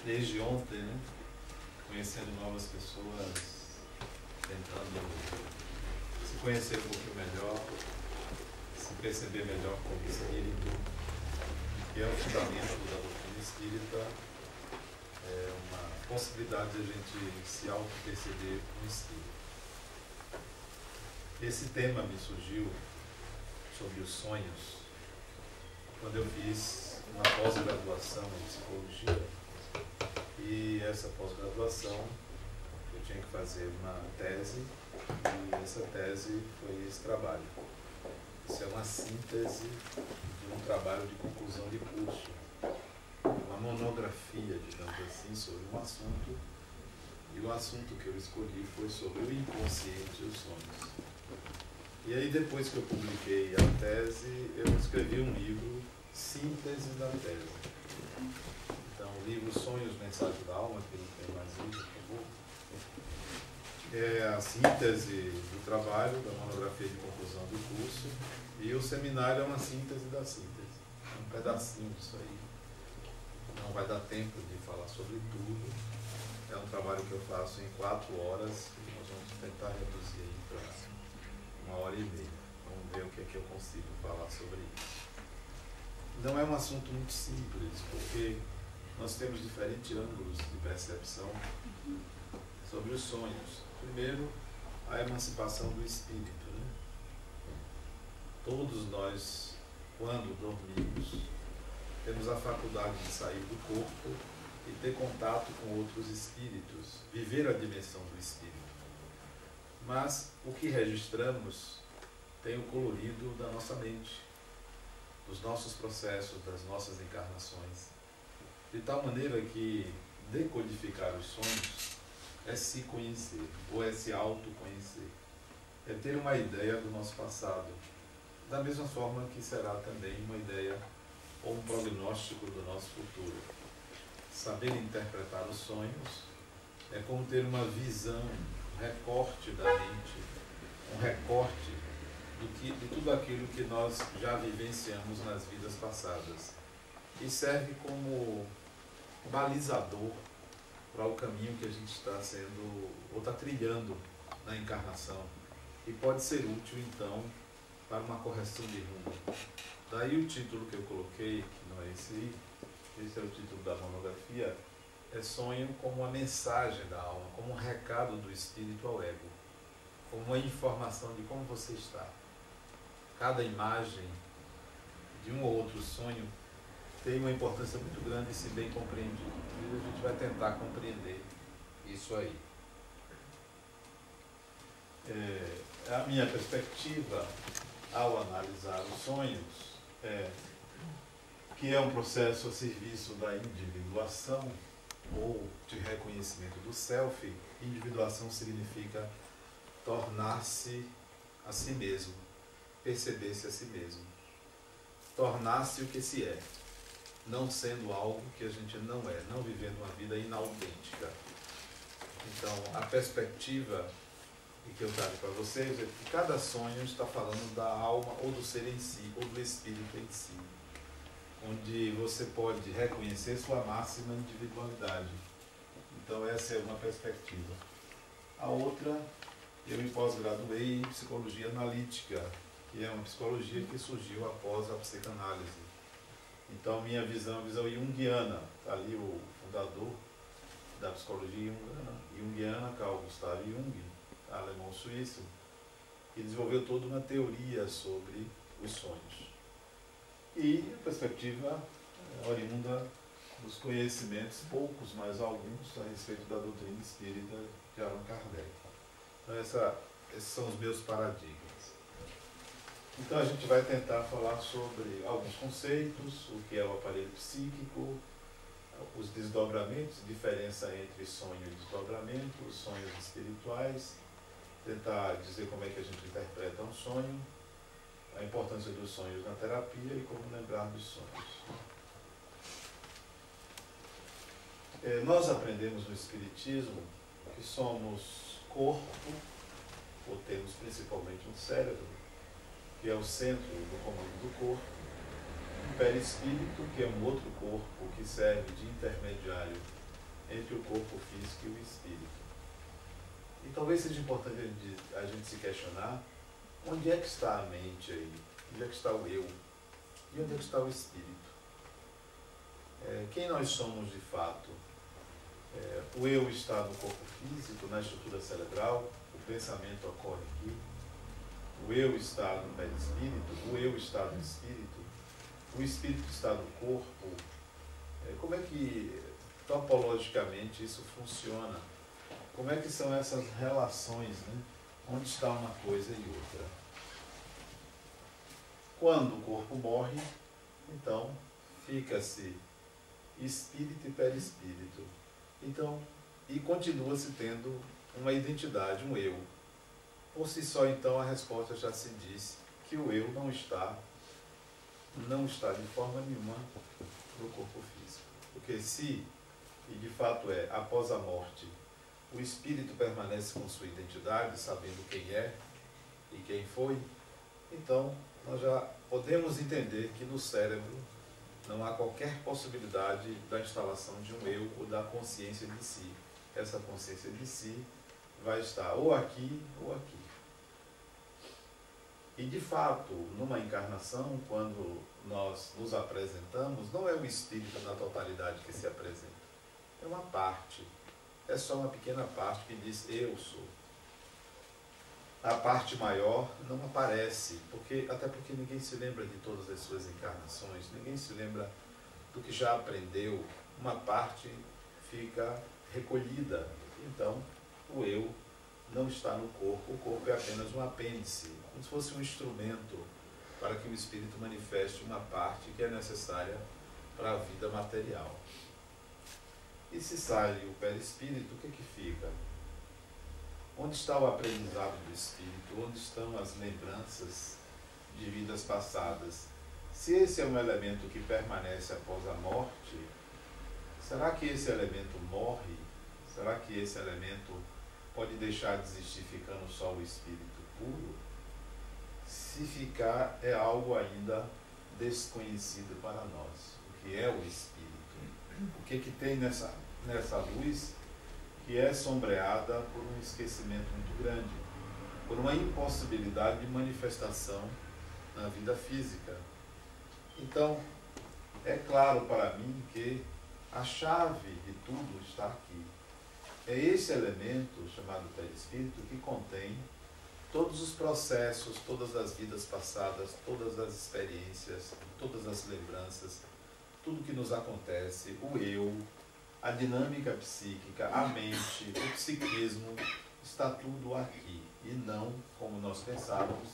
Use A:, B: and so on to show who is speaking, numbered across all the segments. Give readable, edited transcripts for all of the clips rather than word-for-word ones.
A: desde ontem, né? Conhecendo novas pessoas, tentando se conhecer um pouquinho melhor, se perceber melhor como espírito, que é o fundamento da doutrina espírita, é uma possibilidade de a gente se auto-perceber um espírito. Esse tema me surgiu sobre os sonhos quando eu fiz uma pós-graduação em psicologia, e essa pós-graduação eu tinha que fazer uma tese, e essa tese foi esse trabalho. Isso é uma síntese de um trabalho de conclusão de curso, uma monografia, digamos assim, sobre um assunto, e o assunto que eu escolhi foi sobre o inconsciente e os sonhos. E aí, depois que eu publiquei a tese, eu escrevi um livro, síntese da tese. Então, o livro Sonhos, Mensagem da Alma, que não tem mais livro, por favor, é a síntese do trabalho, da monografia de conclusão do curso, e o seminário é uma síntese da síntese. É um pedacinho disso aí. Não vai dar tempo de falar sobre tudo. É um trabalho que eu faço em 4 horas, e nós vamos tentar reduzir aí para 1h30. Vamos ver o que é que eu consigo falar sobre isso. Não é um assunto muito simples, porque nós temos diferentes ângulos de percepção sobre os sonhos. Primeiro, a emancipação do espírito, né? Todos nós, quando dormimos, temos a faculdade de sair do corpo e ter contato com outros espíritos, viver a dimensão do espírito. Mas o que registramos tem o colorido da nossa mente, dos nossos processos, das nossas encarnações. De tal maneira que decodificar os sonhos é se conhecer, ou é se autoconhecer. É ter uma ideia do nosso passado. Da mesma forma que será também uma ideia ou um prognóstico do nosso futuro. Saber interpretar os sonhos é como ter uma visão, um recorte da mente, um recorte de tudo aquilo que nós já vivenciamos nas vidas passadas. E serve como balizador para o caminho que a gente está sendo, ou está trilhando na encarnação. E pode ser útil, então, para uma correção de rumo. Daí o título que eu coloquei, que não é esse aí, esse é o título da monografia, é Sonho como uma mensagem da alma, como um recado do espírito ao ego, como uma informação de como você está. Cada imagem de um ou outro sonho tem uma importância muito grande se bem compreendido. E a gente vai tentar compreender isso aí. A minha perspectiva ao analisar os sonhos que é um processo a serviço da individuação ou de reconhecimento do self. Individuação significa tornar-se a si mesmo, perceber-se a si mesmo, tornar-se o que se é, não sendo algo que a gente não é, não vivendo uma vida inautêntica. Então, a perspectiva que eu trago para vocês é que cada sonho está falando da alma ou do ser em si, ou do espírito em si, onde você pode reconhecer sua máxima individualidade. Então, essa é uma perspectiva. A outra, eu me pós-graduei em psicologia analítica, que é uma psicologia que surgiu após a psicanálise. Então, minha visão é a visão junguiana. Está ali o fundador da psicologia junguiana, Carl Gustav Jung, alemão-suíço, que desenvolveu toda uma teoria sobre os sonhos. E a perspectiva oriunda dos conhecimentos, poucos, mas alguns, a respeito da doutrina espírita de Allan Kardec. Então, esses são os meus paradigmas. Então, a gente vai tentar falar sobre alguns conceitos, o que é o aparelho psíquico, os desdobramentos, diferença entre sonho e desdobramento, os sonhos espirituais, tentar dizer como é que a gente interpreta um sonho, a importância dos sonhos na terapia e como lembrar dos sonhos. Nós aprendemos no Espiritismo que somos corpo, ou temos principalmente um cérebro, que é o centro do comando do corpo, um perispírito, que é um outro corpo que serve de intermediário entre o corpo físico e o espírito. E talvez seja importante a gente se questionar onde é que está a mente aí, onde é que está o eu e onde é que está o espírito. Quem nós somos de fato? O eu está no corpo físico, na estrutura cerebral, o pensamento ocorre aqui. O eu está no perispírito, o eu está no espírito, o espírito está no corpo. Como é que topologicamente isso funciona? Como é que são essas relações, né? Onde está uma coisa e outra? Quando o corpo morre, então fica-se espírito e perispírito. Então, e continua-se tendo uma identidade, um eu. Por si só, então, a resposta já se diz que o eu não está de forma nenhuma no corpo físico. Porque se, e de fato após a morte, o espírito permanece com sua identidade, sabendo quem é e quem foi, então nós já podemos entender que no cérebro não há qualquer possibilidade da instalação de um eu ou da consciência de si. Essa consciência de si vai estar ou aqui ou aqui. E de fato, numa encarnação, quando nós nos apresentamos, não é o espírito na totalidade que se apresenta. É uma parte. É só uma pequena parte que diz eu sou. A parte maior não aparece, até porque ninguém se lembra de todas as suas encarnações, ninguém se lembra do que já aprendeu. Uma parte fica recolhida. Então, o eu não está no corpo, o corpo é apenas um apêndice, como se fosse um instrumento para que o espírito manifeste uma parte que é necessária para a vida material. E se sai o perispírito, o que fica? Onde está o aprendizado do espírito? Onde estão as lembranças de vidas passadas? Se esse é um elemento que permanece após a morte, será que esse elemento morre? Será que esse elemento pode deixar de existir ficando só o espírito puro? Se ficar, é algo ainda desconhecido para nós. O que é o espírito? O que tem nessa luz que é sombreada por um esquecimento muito grande, por uma impossibilidade de manifestação na vida física. Então, é claro para mim que a chave de tudo está aqui. É esse elemento, chamado perispírito, que contém todos os processos, todas as vidas passadas, todas as experiências, todas as lembranças, tudo que nos acontece, o eu, a dinâmica psíquica, a mente, o psiquismo, está tudo aqui. E não como nós pensávamos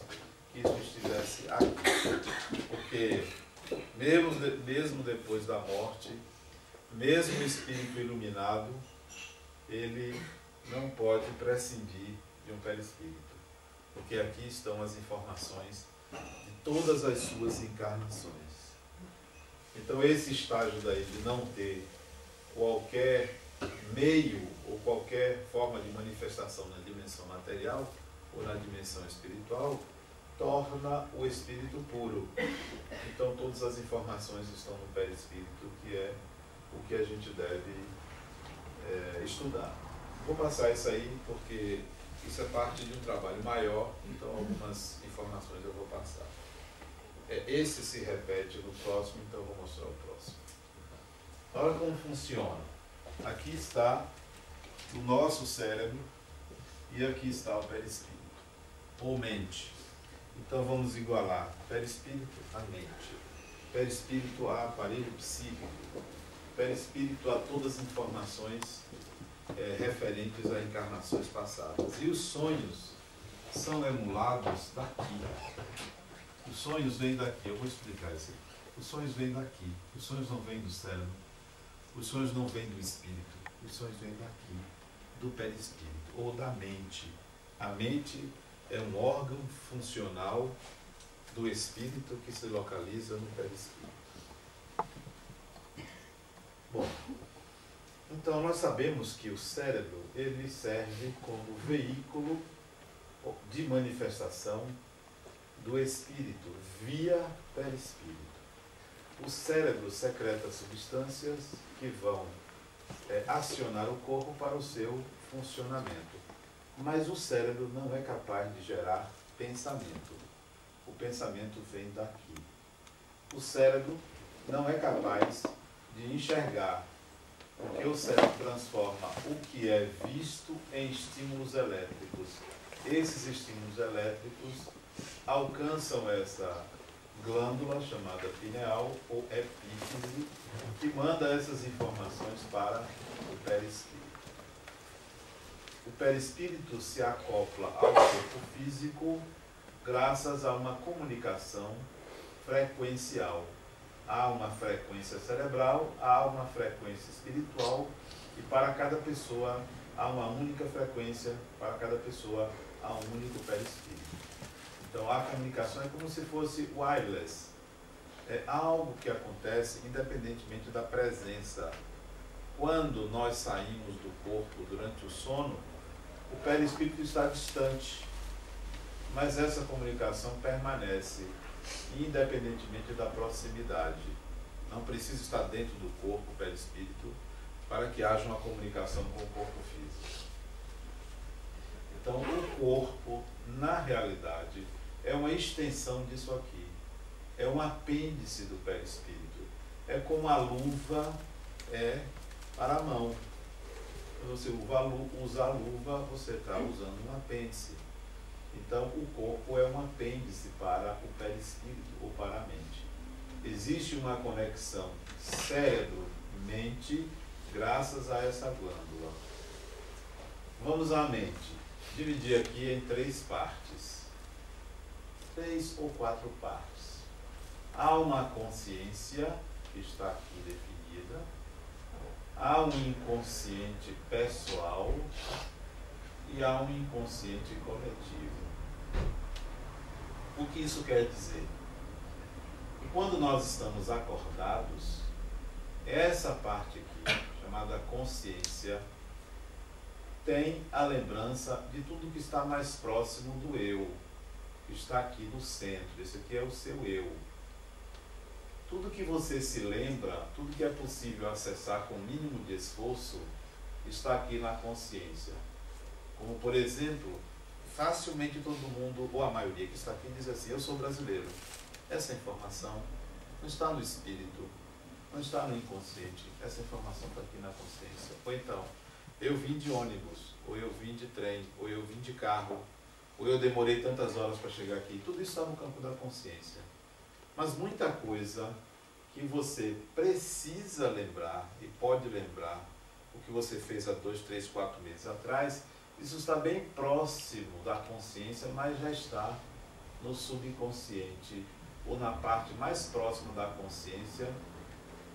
A: que isso estivesse aqui. Porque mesmo depois da morte, mesmo o espírito iluminado, ele não pode prescindir de um perispírito. Porque aqui estão as informações de todas as suas encarnações. Então esse estágio daí de não ter qualquer meio ou qualquer forma de manifestação na dimensão material ou na dimensão espiritual torna o espírito puro. Então todas as informações estão no perispírito, que é o que a gente deve estudar. Vou passar isso aí porque isso é parte de um trabalho maior, então algumas informações eu vou passar. Esse se repete no próximo, então eu vou mostrar o próximo. Olha como funciona. Aqui está o nosso cérebro e aqui está o perispírito, ou mente. Então vamos igualar perispírito a mente, perispírito a aparelho psíquico, perispírito a todas as informações referentes a encarnações passadas. E os sonhos são emulados daqui. Os sonhos vêm daqui, eu vou explicar isso aqui. Os sonhos vêm daqui, os sonhos não vêm do cérebro, os sonhos não vêm do espírito, os sonhos vêm daqui, do perispírito, ou da mente. A mente é um órgão funcional do espírito que se localiza no perispírito. Bom, então nós sabemos que o cérebro, ele serve como veículo de manifestação do espírito via perispírito. O cérebro secreta substâncias que vão acionar o corpo para o seu funcionamento. Mas o cérebro não é capaz de gerar pensamento. O pensamento vem daqui. O cérebro não é capaz de enxergar, porque o cérebro transforma o que é visto em estímulos elétricos. Esses estímulos elétricos alcançam essa glândula chamada pineal ou epífise, que manda essas informações para o perispírito. O perispírito se acopla ao corpo físico graças a uma comunicação frequencial. Há uma frequência cerebral, há uma frequência espiritual, e para cada pessoa há uma única frequência, para cada pessoa há um único perispírito. Então a comunicação é como se fosse wireless. É algo que acontece independentemente da presença. Quando nós saímos do corpo durante o sono, o perispírito está distante, mas essa comunicação permanece independentemente da proximidade. Não precisa estar dentro do corpo, o perispírito, para que haja uma comunicação com o corpo físico. Então, o corpo, na realidade, é uma extensão disso aqui. É um apêndice do perispírito. É como a luva é para a mão. Quando você usa a luva, você está usando um apêndice. Então, o corpo é um apêndice para o perispírito ou para a mente. Existe uma conexão cérebro-mente graças a essa glândula. Vamos à mente. Dividir aqui em 3 partes. 3 ou 4 partes. Há uma consciência que está aqui definida. Há um inconsciente pessoal e há um inconsciente coletivo. O que isso quer dizer? Que quando nós estamos acordados, essa parte aqui, chamada consciência, tem a lembrança de tudo que está mais próximo do eu, que está aqui no centro. Esse aqui é o seu eu. Tudo que você se lembra, tudo que é possível acessar com o mínimo de esforço, está aqui na consciência. Como, por exemplo, facilmente todo mundo, ou a maioria que está aqui, diz assim: eu sou brasileiro. Essa informação não está no espírito, não está no inconsciente. Essa informação está aqui na consciência. Ou então, eu vim de ônibus, ou eu vim de trem, ou eu vim de carro, ou eu demorei tantas horas para chegar aqui. Tudo isso está no campo da consciência. Mas muita coisa que você precisa lembrar e pode lembrar, o que você fez há 2, 3, 4 meses atrás, isso está bem próximo da consciência, mas já está no subconsciente, ou na parte mais próxima da consciência,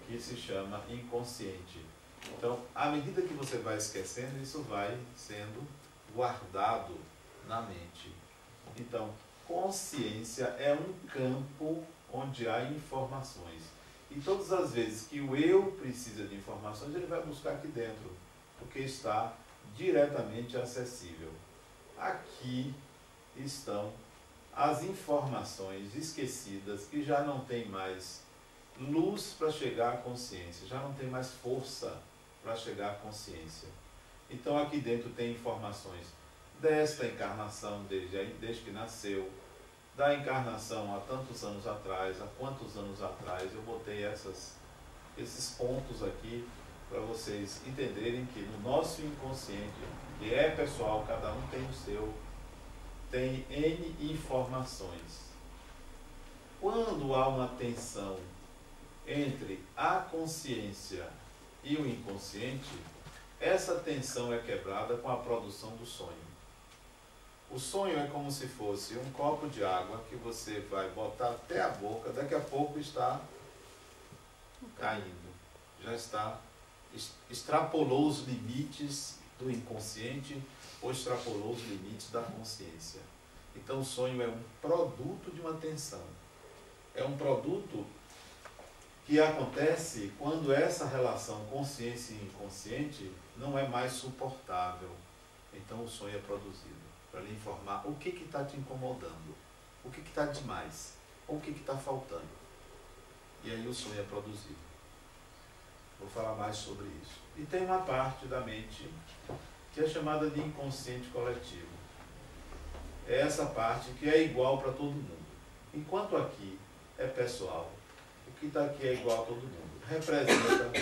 A: que se chama inconsciente. Então, à medida que você vai esquecendo, isso vai sendo guardado na mente. Então, consciência é um campo onde há informações. E todas as vezes que o eu precisa de informações, ele vai buscar aqui dentro, porque está diretamente acessível. Aqui estão as informações esquecidas que já não tem mais luz para chegar à consciência, já não tem mais força para chegar à consciência. Então aqui dentro tem informações desta encarnação, desde que nasceu, da encarnação há tantos anos atrás, há quantos anos atrás. Eu botei esses pontos aqui para vocês entenderem que no nosso inconsciente, que é pessoal, cada um tem o seu, tem N informações. Quando há uma tensão entre a consciência e o inconsciente, essa tensão é quebrada com a produção do sonho. O sonho é como se fosse um copo de água que você vai botar até a boca, daqui a pouco está caindo, já está, extrapolou os limites do inconsciente ou extrapolou os limites da consciência. Então o sonho é um produto de uma tensão. É um produto que acontece quando essa relação consciência e inconsciente não é mais suportável. Então o sonho é produzido para lhe informar o que está te incomodando, o que está demais, ou o que está faltando. E aí o sonho é produzido. Vou falar mais sobre isso. E tem uma parte da mente que é chamada de inconsciente coletivo. É essa parte que é igual para todo mundo. Enquanto aqui é pessoal, o que está aqui é igual a todo mundo. Representa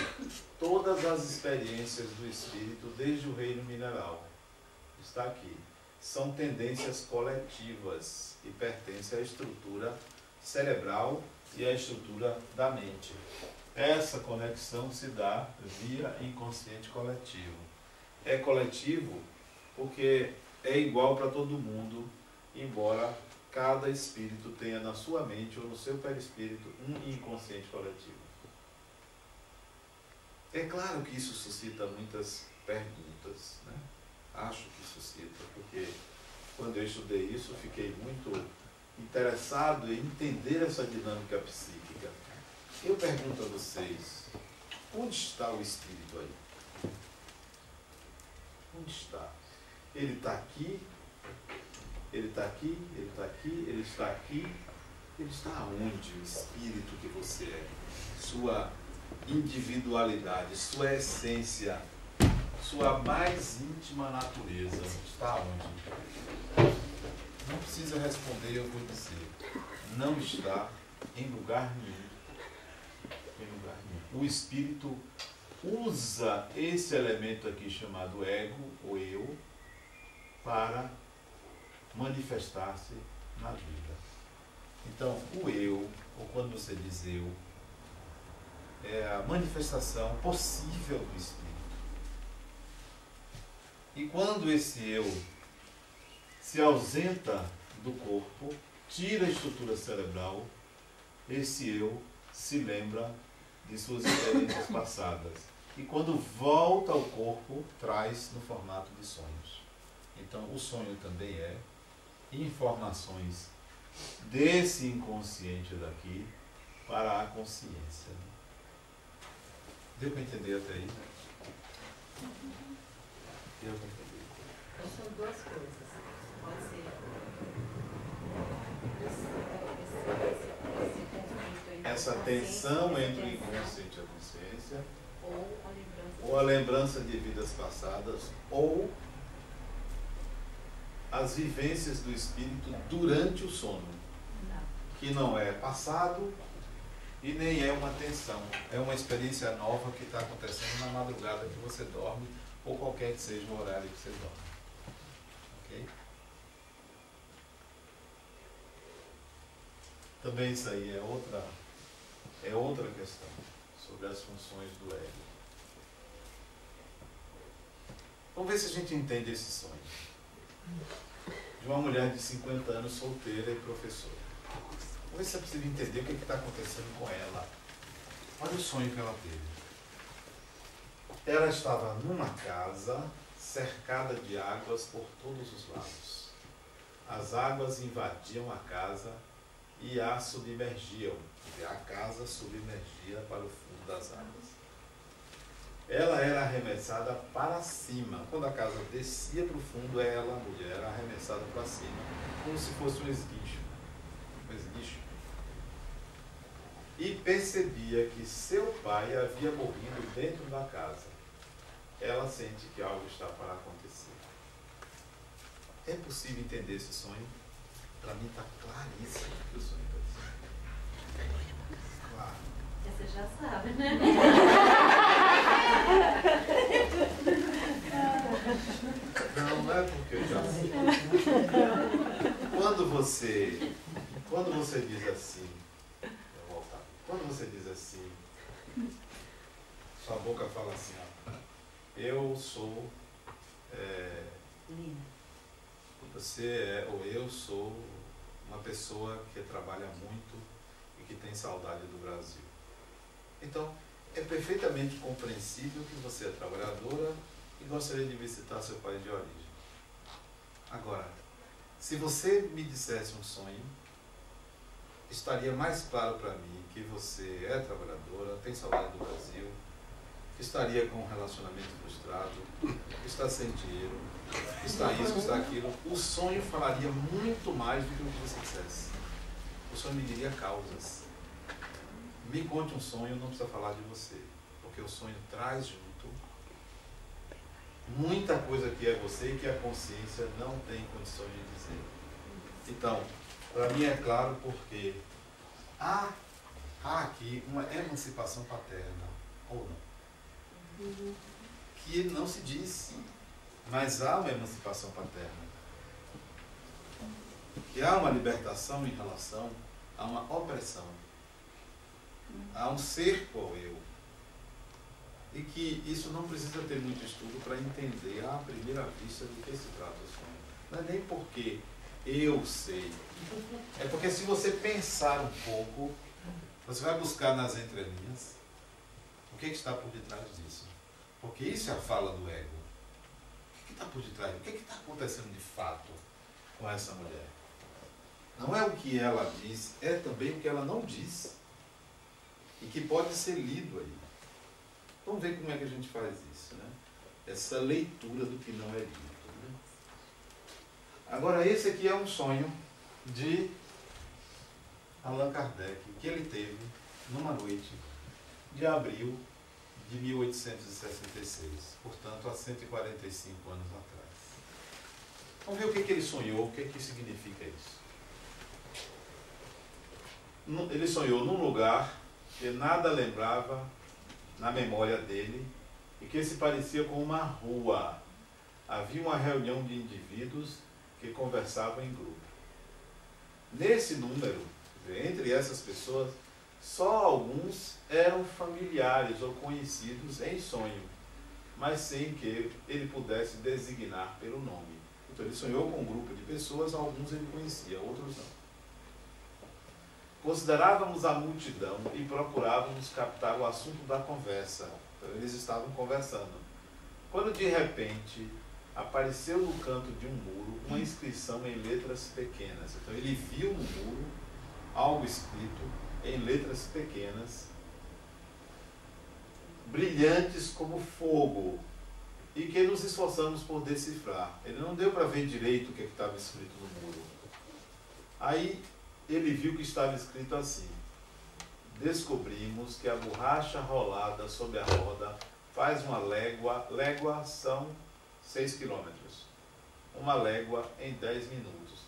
A: todas as experiências do espírito desde o reino mineral. Está aqui. São tendências coletivas e pertencem à estrutura cerebral e à estrutura da mente. Essa conexão se dá via inconsciente coletivo. É coletivo porque é igual para todo mundo, embora cada espírito tenha na sua mente ou no seu perispírito um inconsciente coletivo. É claro que isso suscita muitas perguntas, né? Acho que suscita, porque quando eu estudei isso, fiquei muito interessado em entender essa dinâmica psíquica. Eu pergunto a vocês, onde está o espírito aí? Onde está? Ele está aqui? Ele está aqui? Ele está aqui? Ele está aqui? Ele está onde? O espírito que você é? Sua individualidade, sua essência, sua mais íntima natureza está onde? Não precisa responder, eu vou dizer. Não está em lugar nenhum. Em lugar nenhum. O espírito usa esse elemento aqui chamado ego, ou eu, para manifestar-se na vida. Então, o eu, ou quando você diz eu, é a manifestação possível do espírito. E quando esse eu se ausenta do corpo, tira a estrutura cerebral, esse eu se lembra de suas experiências passadas. E quando volta ao corpo, traz no formato de sonhos. Então, o sonho também é informações desse inconsciente daqui para a consciência. Deu para entender até aí? Deu para entender.
B: São duas coisas. Pode ser
A: essa tensão entre o inconsciente e a consciência,
B: ou
A: a lembrança de vidas passadas, ou as vivências do espírito durante o sono, que não é passado e nem é uma tensão, é uma experiência nova que está acontecendo na madrugada que você dorme, ou qualquer que seja o horário que você dorme. Ok? Também isso aí é outra questão sobre as funções do ego. Vamos ver se a gente entende esse sonho. De uma mulher de 50 anos, solteira e professora. Vamos ver se é possível entender o que está acontecendo com ela. Olha o sonho que ela teve. Ela estava numa casa cercada de águas por todos os lados. As águas invadiam a casa e a submergiam. A casa submergia para o fundo das águas. Ela era arremessada para cima. Quando a casa descia para o fundo, ela, a mulher, era arremessada para cima, como se fosse um esguicho. Um esguicho. E percebia que seu pai havia morrido dentro da casa. Ela sente que algo está para acontecer. É possível entender esse sonho? Para mim está claríssimo que o sonho está dizendo. Claro.
B: Você já sabe, né?
A: Não é porque eu já sei. Quando você diz assim, vou voltar. Quando você diz assim, sua boca fala assim, ó, eu sou, você é, ou eu sou uma pessoa que trabalha muito e que tem saudade do Brasil. Então, é perfeitamente compreensível que você é trabalhadora e gostaria de visitar seu país de origem. Agora, se você me dissesse um sonho, estaria mais claro para mim que você é trabalhadora, tem saudade do Brasil, estaria com um relacionamento frustrado, está sem dinheiro, está isso, está aquilo. O sonho falaria muito mais do que o que você dissesse. O sonho me diria causas. Me conte um sonho, não precisa falar de você, porque o sonho traz junto muita coisa que é você e que a consciência não tem condições de dizer. Então, para mim é claro porque há aqui uma emancipação paterna, ou não, que não se diz, mas há uma emancipação paterna. Que há uma libertação em relação a uma opressão, a um cerco ao eu. E que isso não precisa ter muito estudo para entender à primeira vista de que se trata o sonho. Não é nem porque eu sei. É porque se você pensar um pouco, você vai buscar nas entrelinhas o que está por detrás disso. Porque isso é a fala do ego. O que está por detrás? O que está acontecendo de fato com essa mulher? Não é o que ela diz, é também o que ela não diz. E que pode ser lido aí. Vamos ver como é que a gente faz isso, né? Essa leitura do que não é dito. Né? Agora, esse aqui é um sonho de Allan Kardec, que ele teve numa noite de abril de 1866, portanto, há 145 anos atrás. Vamos ver o que ele sonhou, o que significa isso. Ele sonhou num lugar que nada lembrava na memória dele e que se parecia com uma rua. Havia uma reunião de indivíduos que conversavam em grupo. Nesse número, entre essas pessoas, só alguns eram familiares ou conhecidos em sonho, mas sem que ele pudesse designar pelo nome. Então ele sonhou com um grupo de pessoas, alguns ele conhecia, outros não. Considerávamos a multidão e procurávamos captar o assunto da conversa. Então, eles estavam conversando. Quando de repente apareceu no canto de um muro uma inscrição em letras pequenas. Então ele viu no muro algo escrito em letras pequenas, brilhantes como fogo, e que nos esforçamos por decifrar. Ele não deu para ver direito o que estava escrito no muro. Aí ele viu que estava escrito assim: descobrimos que a borracha rolada sob a roda faz uma légua, légua são 6 quilômetros, uma légua em 10 minutos,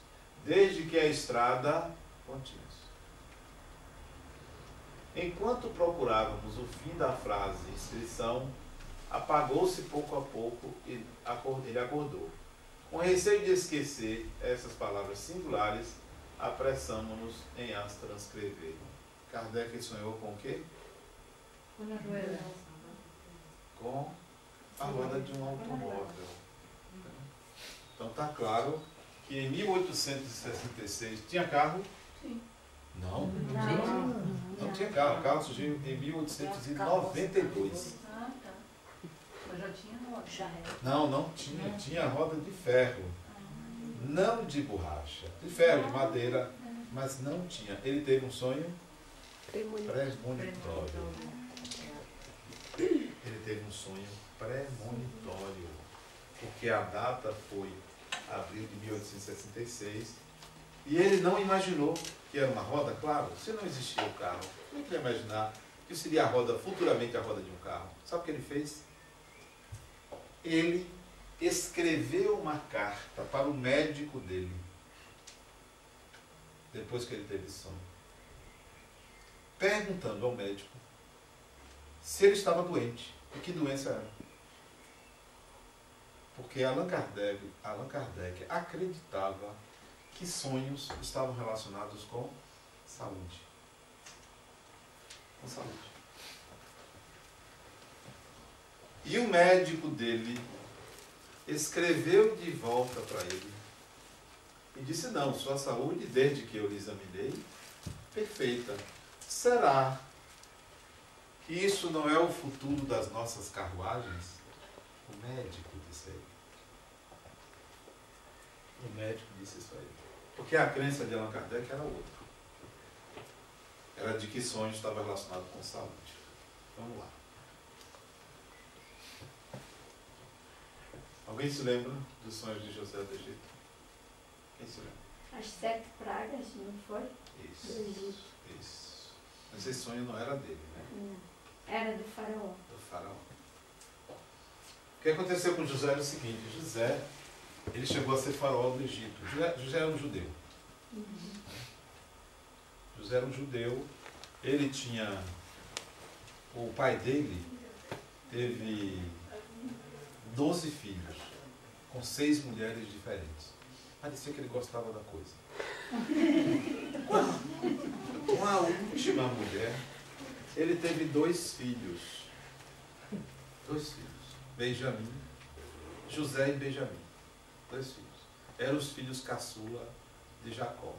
A: desde que a estrada contínua. Enquanto procurávamos o fim da frase inscrição, apagou-se pouco a pouco e ele acordou. Com receio de esquecer essas palavras singulares, apressamo-nos em as transcrever. Kardec sonhou com o quê? Com a roda de um automóvel. Então está claro que em 1866 tinha carro? Sim. Não? Não tinha carro. O carro surgiu em 1892.
B: Ah, tá. Eu já tinha roda.
A: Não tinha. Tinha roda de ferro. Não de borracha. De ferro, de madeira. Mas não tinha. Ele teve um sonho premonitório. Ele teve um sonho premonitório. Porque a data foi abril de 1866. E ele não imaginou que era uma roda, claro, se não existia o carro. Como é que ele ia imaginar que seria a roda, futuramente a roda de um carro? Sabe o que ele fez? Ele escreveu uma carta para o médico dele, depois que ele teve esse sonho, perguntando ao médico se ele estava doente e que doença era. Porque Allan Kardec acreditava que sonhos estavam relacionados com saúde. Com saúde. E o médico dele escreveu de volta para ele e disse: não, sua saúde, desde que eu lhe examinei, perfeita. Será que isso não é o futuro das nossas carruagens? O médico disse a ele. O médico disse isso a ele. Porque a crença de Allan Kardec era outra. Era de que sonho estava relacionado com saúde. Vamos lá. Alguém se lembra dos sonhos de José do Egito? Quem se lembra?
C: As 7 pragas, não foi?
A: Isso. Mas esse sonho não era dele, né?
C: Não.
B: Era do faraó.
A: Do faraó. O que aconteceu com José era o seguinte: José, ele chegou a ser faraó do Egito. José era um judeu. José era um judeu. Ele tinha... O pai dele teve 12 filhos, com 6 mulheres diferentes. Parecia que ele gostava da coisa. Com a última mulher, ele teve 2 filhos. 2 filhos. Benjamim, José e Benjamim. 2 filhos. Eram os filhos caçula de Jacó.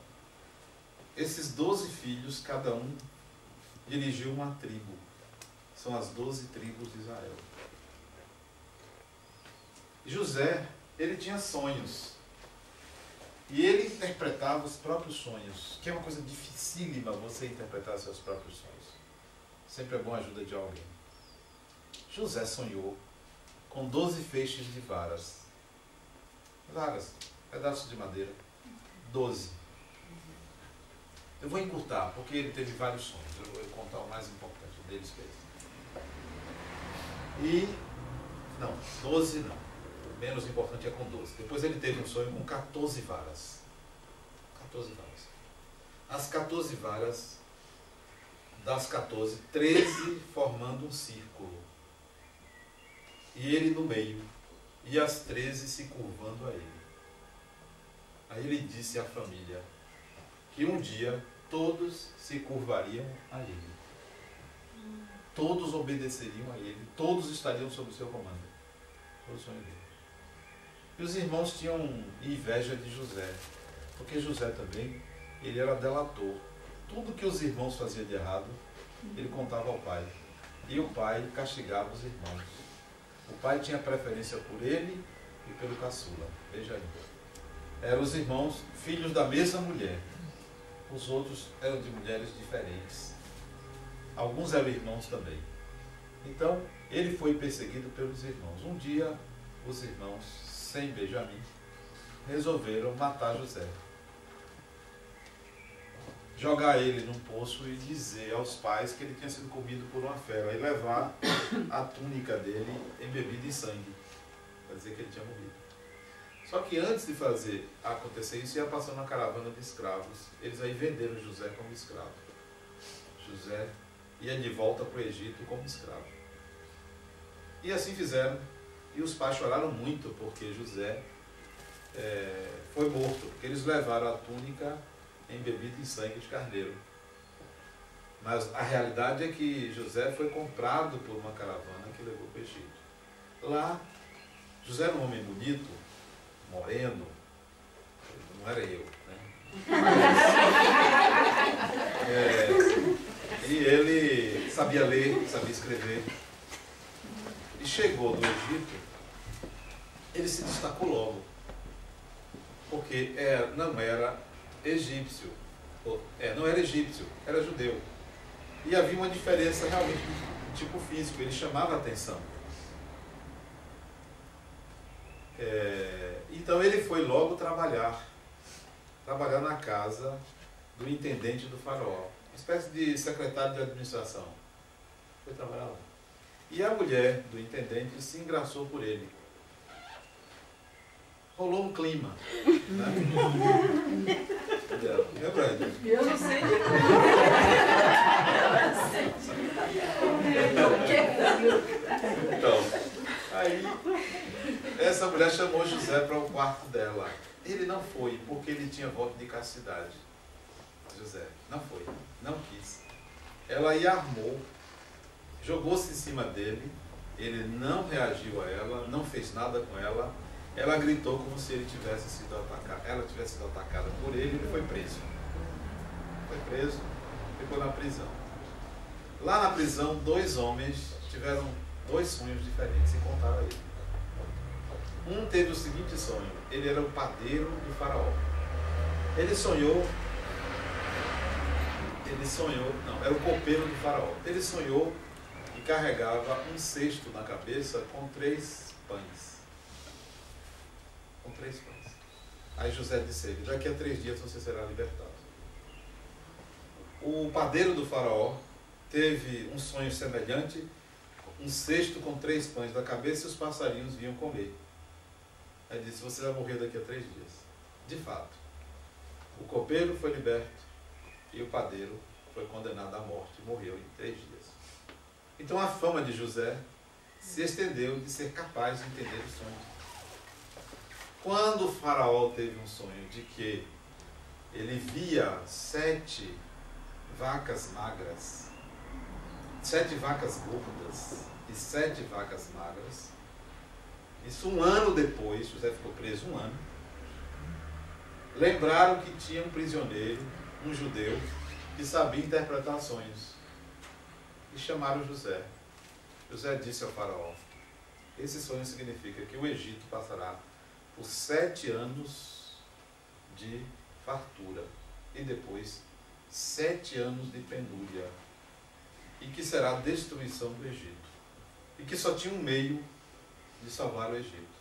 A: Esses 12 filhos, cada um dirigiu uma tribo. São as 12 tribos de Israel. José, ele tinha sonhos. E ele interpretava os próprios sonhos, que é uma coisa dificílima você interpretar seus próprios sonhos. Sempre é bom a ajuda de alguém. José sonhou com 12 feixes de varas. Varas, pedaços de madeira. 12. Eu vou encurtar, porque ele teve vários sonhos. Eu vou contar o mais importante deles que é esse. E, não, 12 não. O menos importante é com 12. Depois ele teve um sonho com 14 varas. 14 varas. As 14 varas, das 14, 13 formando um círculo. E ele no meio. E as 13 se curvando a ele. Aí ele disse à família que um dia todos se curvariam a ele. Todos obedeceriam a ele. Todos estariam sob o seu comando. Foi o sonho dele. E os irmãos tinham inveja de José. Porque José também, ele era delator. Tudo que os irmãos faziam de errado, ele contava ao pai. E o pai castigava os irmãos. O pai tinha preferência por ele e pelo caçula. Veja aí. Eram os irmãos, filhos da mesma mulher. Os outros eram de mulheres diferentes. Alguns eram irmãos também. Então, ele foi perseguido pelos irmãos. Um dia, os irmãos, sem Benjamim, resolveram matar José. Jogar ele num poço e dizer aos pais que ele tinha sido comido por uma fera. E levar a túnica dele embebida em sangue. Para dizer que ele tinha morrido. Só que antes de fazer acontecer isso, ia passando uma caravana de escravos. Eles aí venderam José como escravo. José ia de volta para o Egito como escravo. E assim fizeram. E os pais choraram muito porque José foi morto. Porque eles levaram a túnica embebida em sangue de carneiro. Mas a realidade é que José foi comprado por uma caravana que levou para o Egito. Lá, José era um homem bonito, moreno, não era eu, né? E ele sabia ler, sabia escrever. E chegou do Egito, ele se destacou logo, porque não era egípcio, não era egípcio, era judeu. E havia uma diferença realmente de tipo físico, ele chamava a atenção. Então ele foi logo trabalhar na casa do intendente do faraó, uma espécie de secretário de administração. Foi trabalhar lá. E a mulher do intendente se engraçou por ele. Rolou um clima. Né? Lembra?
B: Eu não sei de
A: Então, aí essa mulher chamou José para o quarto dela. Ele não foi, porque ele tinha voto de castidade. José não foi, não quis. Ela aí armou, jogou-se em cima dele, ele não reagiu a ela, não fez nada com ela. Ela gritou como se ele tivesse sido atacado, ela tivesse sido atacada por ele, ele foi preso. Foi preso, ficou na prisão. Lá na prisão, 2 homens tiveram 2 sonhos diferentes e contaram a ele. Um teve o seguinte sonho: ele era o padeiro do faraó. Ele sonhou, não, era o copeiro do faraó. Ele sonhou e carregava um cesto na cabeça com 3 pães. Com 3 pães. Aí José disse a ele: daqui a 3 dias você será libertado. O padeiro do faraó teve um sonho semelhante, um cesto com 3 pães na cabeça e os passarinhos vinham comer. Aí disse, você vai morrer daqui a 3 dias. De fato, o copeiro foi liberto e o padeiro foi condenado à morte e morreu em 3 dias. Então a fama de José se estendeu de ser capaz de entender os sonhos. Quando o faraó teve um sonho de que ele via 7 vacas magras, 7 vacas gordas e 7 vacas magras, isso 1 ano depois, José ficou preso 1 ano, lembraram que tinha um prisioneiro, um judeu, que sabia interpretar sonhos. E chamaram José. José disse ao faraó, esse sonho significa que o Egito passará por 7 anos de fartura e depois 7 anos de penúria, e que será a destruição do Egito, e que só tinha um meio de salvar o Egito.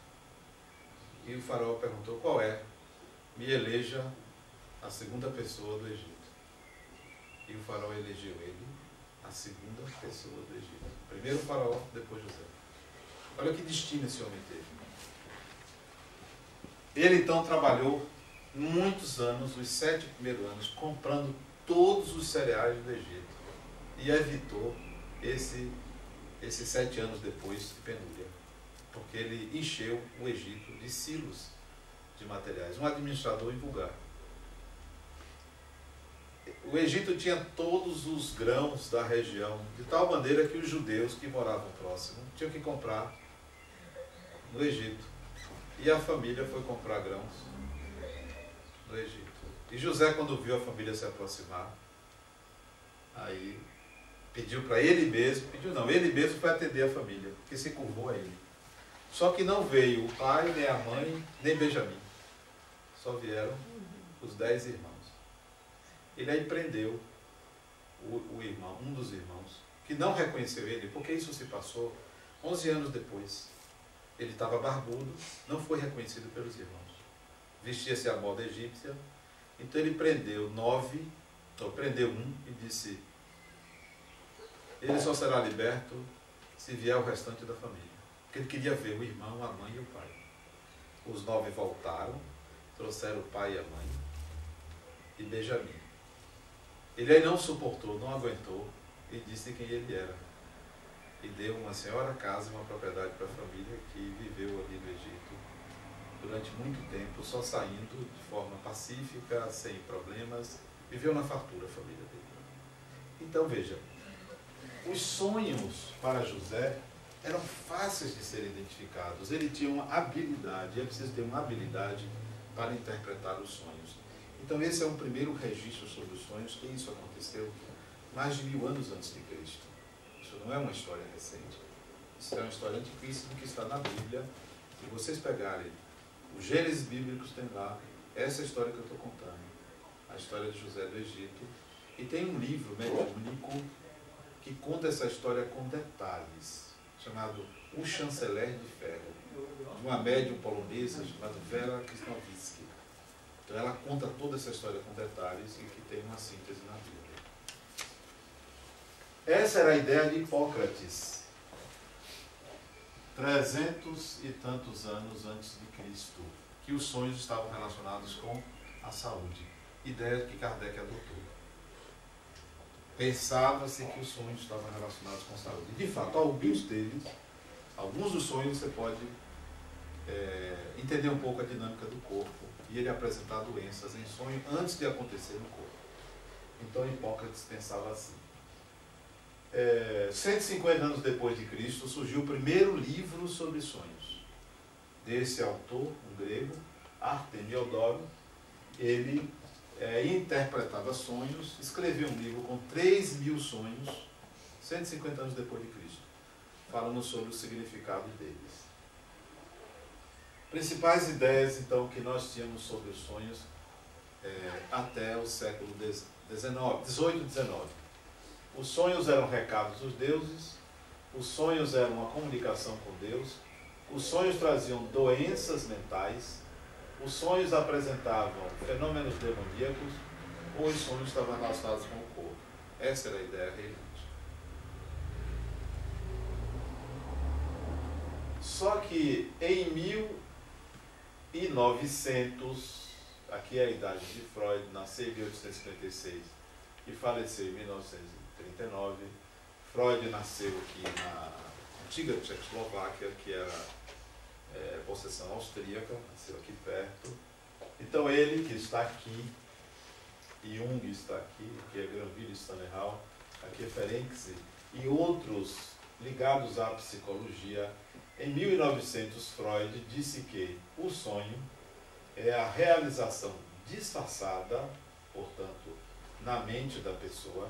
A: E o faraó perguntou, qual é? Me eleja a 2ª pessoa do Egito. E o faraó elegeu ele a 2ª pessoa do Egito. Primeiro o faraó, depois José. Olha que destino esse homem teve. Ele então trabalhou muitos anos, os 7 primeiros anos, comprando todos os cereais do Egito. E evitou esses 7 anos depois de penúria. Porque ele encheu o Egito de silos de materiais. Um administrador vulgar. O Egito tinha todos os grãos da região, de tal maneira que os judeus que moravam próximo tinham que comprar no Egito. E a família foi comprar grãos no Egito. E José, quando viu a família se aproximar, aí pediu para ele mesmo, ele mesmo foi atender a família, porque se curvou a ele. Só que não veio o pai, nem a mãe, nem Benjamim. Só vieram os 10 irmãos. Ele aí prendeu o irmão, um dos irmãos, que não reconheceu ele, porque isso se passou 11 anos depois. Ele estava barbudo, não foi reconhecido pelos irmãos. Vestia-se à moda egípcia. Então ele prendeu 9, ou prendeu um e disse, ele só será liberto se vier o restante da família. Porque ele queria ver o irmão, a mãe e o pai. Os 9 voltaram, trouxeram o pai e a mãe e Benjamim. Ele aí não suportou, não aguentou e disse quem ele era. E deu uma senhora casa e uma propriedade para a família que viveu ali no Egito durante muito tempo, só saindo de forma pacífica, sem problemas. Viveu na fartura a família dele. Então veja, os sonhos para José eram fáceis de serem identificados. Ele tinha uma habilidade, é preciso ter uma habilidade para interpretar os sonhos. Então esse é um primeiro registro sobre os sonhos, que isso aconteceu mais de 1000 anos antes de Cristo. Isso não é uma história recente. Isso é uma história antiquíssima que está na Bíblia. Se vocês pegarem os Gênesis bíblicos, tem lá essa história que eu estou contando. A história de José do Egito. E tem um livro mediúnico que conta essa história com detalhes, chamado O Chanceler de Ferro, de uma médium polonesa chamada Vera Krasnowicki. Então ela conta toda essa história com detalhes e que tem uma síntese na Bíblia. Essa era a ideia de Hipócrates, 300 e tantos anos antes de Cristo, que os sonhos estavam relacionados com a saúde. Ideia que Kardec adotou. Pensava-se que os sonhos estavam relacionados com a saúde. De fato, alguns dos sonhos você pode entender um pouco a dinâmica do corpo e ele apresentar doenças em sonho antes de acontecer no corpo. Então Hipócrates pensava assim. 150 anos depois de Cristo surgiu o primeiro livro sobre sonhos. Desse autor, um grego, Artemiodoro. Ele interpretava sonhos, escreveu um livro com 3.000 sonhos, 150 anos depois de Cristo, falando sobre o significado deles. Principais ideias, então, que nós tínhamos sobre os sonhos até o século XVIII e XIX. Os sonhos eram recados dos deuses, os sonhos eram uma comunicação com Deus, os sonhos traziam doenças mentais, os sonhos apresentavam fenômenos demoníacos, ou os sonhos estavam relacionados com o corpo. Essa era a ideia reinante. Só que em 1900, aqui é a idade de Freud, nasceu em 1856 e faleceu em 1939. Freud nasceu aqui na antiga Tchecoslováquia, que era possessão austríaca, nasceu aqui perto. Então ele que está aqui, Jung está aqui é Granville e Stanley, aqui é Ferenczi, e outros ligados à psicologia. Em 1900, Freud disse que o sonho é a realização disfarçada, portanto, na mente da pessoa,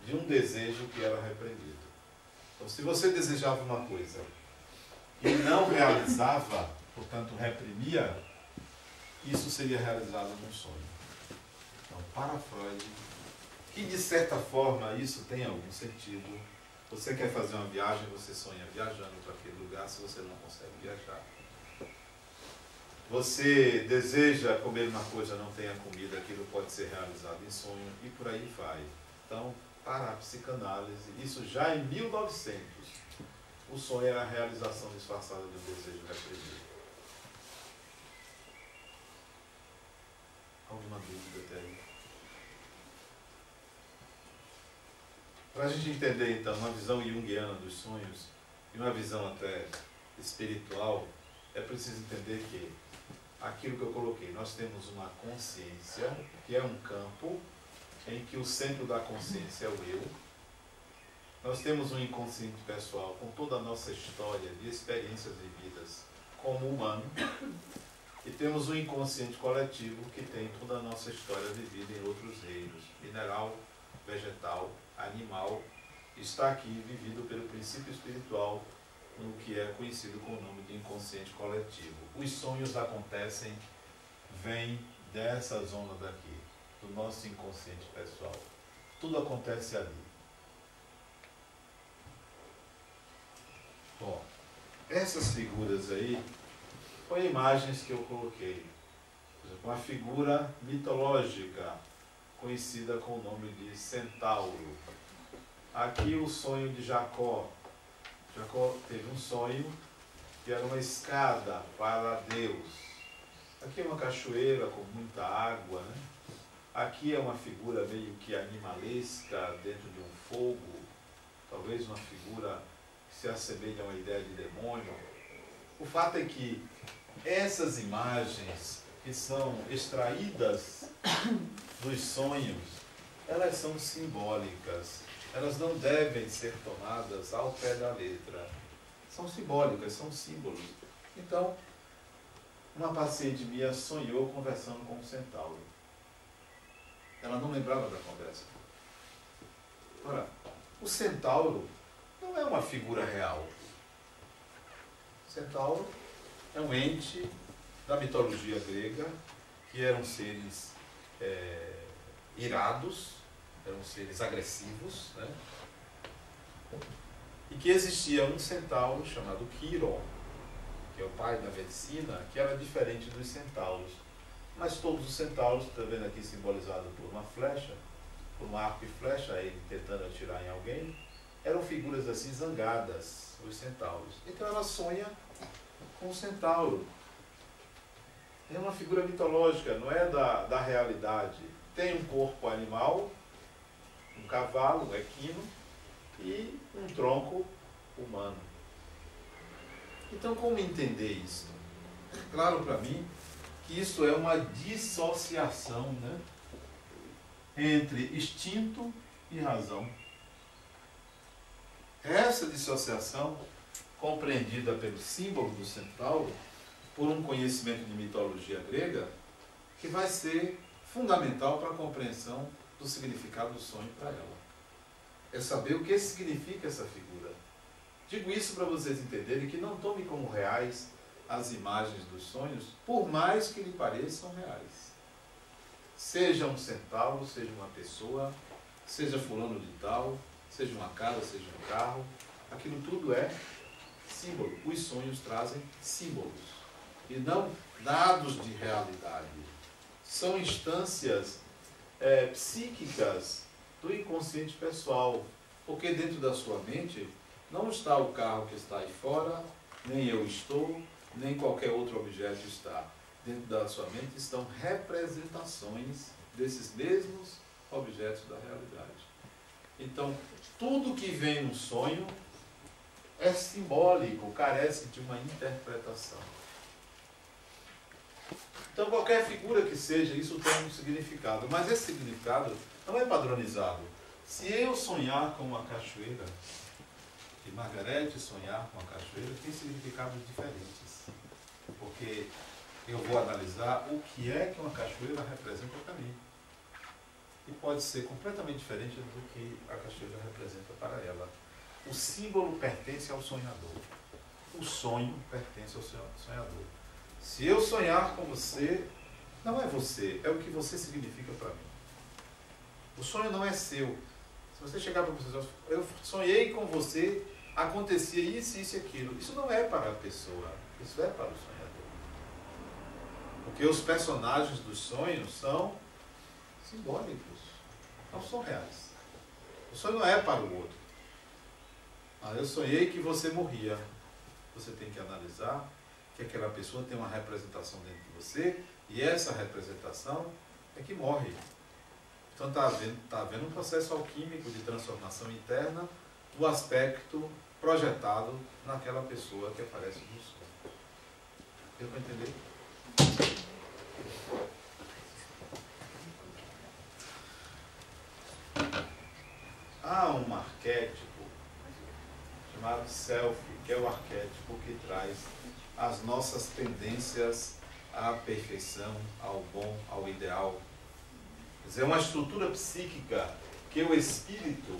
A: de um desejo que era reprimido. Então, se você desejava uma coisa e não realizava, portanto, reprimia, isso seria realizado num sonho. Então, para Freud, que de certa forma isso tem algum sentido. Você quer fazer uma viagem, você sonha viajando para aquele lugar se você não consegue viajar. Você deseja comer uma coisa, não tem a comida, aquilo pode ser realizado em sonho e por aí vai. Então, para a psicanálise, isso já em 1900, o sonho era a realização disfarçada de um desejo reprimido. Alguma dúvida até aí? Para a gente entender, então, uma visão junguiana dos sonhos e uma visão até espiritual, é preciso entender que aquilo que eu coloquei, nós temos uma consciência, que é um campo em que o centro da consciência é o eu. Nós temos um inconsciente pessoal com toda a nossa história de experiências vividas como humano. E temos um inconsciente coletivo que tem toda a nossa história vivida em outros reinos, mineral, vegetal, animal, está aqui vivido pelo princípio espiritual, no que é conhecido com o nome de inconsciente coletivo. Os sonhos acontecem, vêm dessa zona daqui, do nosso inconsciente pessoal. Tudo acontece ali. Bom, essas figuras aí foram imagens que eu coloquei. Por exemplo, uma figura mitológica, conhecida com o nome de Centauro. Aqui o sonho de Jacó. Jacó teve um sonho que era uma escada para Deus. Aqui é uma cachoeira com muita água, né? Aqui é uma figura meio que animalesca dentro de um fogo, talvez uma figura que se assemelha a uma ideia de demônio. O fato é que essas imagens que são extraídas dos sonhos, elas são simbólicas. Elas não devem ser tomadas ao pé da letra. São simbólicas, são símbolos. Então, uma paciente minha sonhou conversando com um centauro. Ela não lembrava da conversa. Ora, o centauro não é uma figura real. O centauro é um ente da mitologia grega, que eram seres irados, eram seres agressivos, né? E que existia um centauro chamado Quiron, que é o pai da medicina, que era diferente dos centauros. Mas todos os centauros, está vendo aqui simbolizado por uma flecha, por um arco e flecha, ele tentando atirar em alguém, eram figuras assim zangadas, os centauros. Então ela sonha com o centauro. É uma figura mitológica, não é da realidade. Tem um corpo animal, um cavalo, um equino, e um tronco humano. Então, como entender isso? Claro para mim que isso é uma dissociação, né, entre instinto e razão. Essa dissociação, compreendida pelo símbolo do centauro, por um conhecimento de mitologia grega, que vai ser fundamental para a compreensão do significado do sonho para ela. É saber o que significa essa figura. Digo isso para vocês entenderem que não tomem como reais as imagens dos sonhos, por mais que lhe pareçam reais. Seja um centauro, seja uma pessoa, seja fulano de tal, seja uma casa, seja um carro, aquilo tudo é símbolo. Os sonhos trazem símbolos e não dados de realidade. São instâncias psíquicas do inconsciente pessoal, porque dentro da sua mente não está o carro que está aí fora, nem eu estou, nem qualquer outro objeto está. Dentro da sua mente estão representações desses mesmos objetos da realidade. Então, tudo que vem no sonho é simbólico, carece de uma interpretação. Então, qualquer figura que seja, isso tem um significado. Mas esse significado não é padronizado. Se eu sonhar com uma cachoeira, e Margarete sonhar com uma cachoeira, tem significados diferentes. Porque eu vou analisar o que é que uma cachoeira representa para mim. E pode ser completamente diferente do que a cachoeira representa para ela. O símbolo pertence ao sonhador. O sonho pertence ao sonhador. Se eu sonhar com você, não é você, é o que você significa para mim. O sonho não é seu. Se você chegar para você, eu sonhei com você, acontecia isso, isso e aquilo. Isso não é para a pessoa, isso é para o sonhador. Porque os personagens dos sonhos são simbólicos, não são reais. O sonho não é para o outro. Eu sonhei que você morria. Você tem que analisar que aquela pessoa tem uma representação dentro de você e essa representação é que morre. Então está havendo um processo alquímico de transformação interna do aspecto projetado naquela pessoa que aparece no sonho. Deu para entender? Há um arquétipo chamado self, que é o arquétipo que traz as nossas tendências à perfeição, ao bom, ao ideal. Quer dizer, é uma estrutura psíquica que o espírito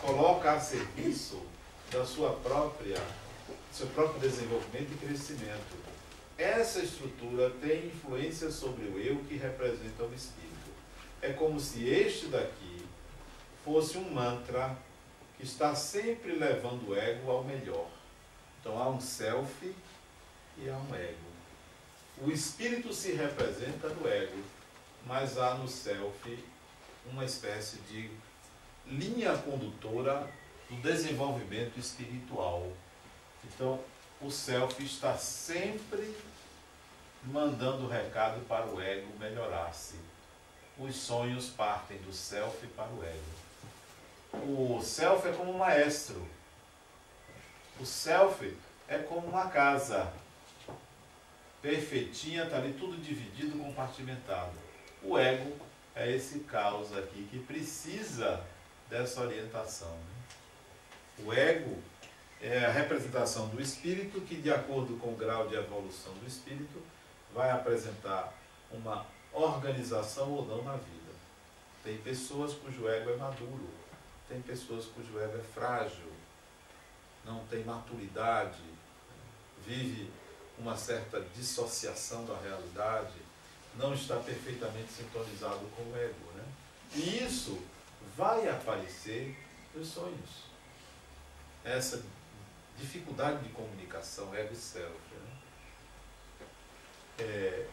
A: coloca a serviço da seu próprio desenvolvimento e crescimento. Essa estrutura tem influência sobre o eu que representa o espírito. É como se este daqui fosse um mantra que está sempre levando o ego ao melhor. Então há um self e há um ego. O espírito se representa no ego, mas há no self uma espécie de linha condutora do desenvolvimento espiritual. Então, o self está sempre mandando recado para o ego melhorar-se. Os sonhos partem do self para o ego. O self é como um maestro. O self é como uma casa perfeitinha, está ali tudo dividido, compartimentado. O ego é esse caos aqui que precisa dessa orientação. O ego é a representação do espírito que, de acordo com o grau de evolução do espírito, vai apresentar uma organização ou não na vida. Tem pessoas cujo ego é maduro, tem pessoas cujo ego é frágil, não tem maturidade, vive uma certa dissociação da realidade, não está perfeitamente sintonizado com o ego, né? E isso vai aparecer nos sonhos. Essa dificuldade de comunicação, ego e self, né?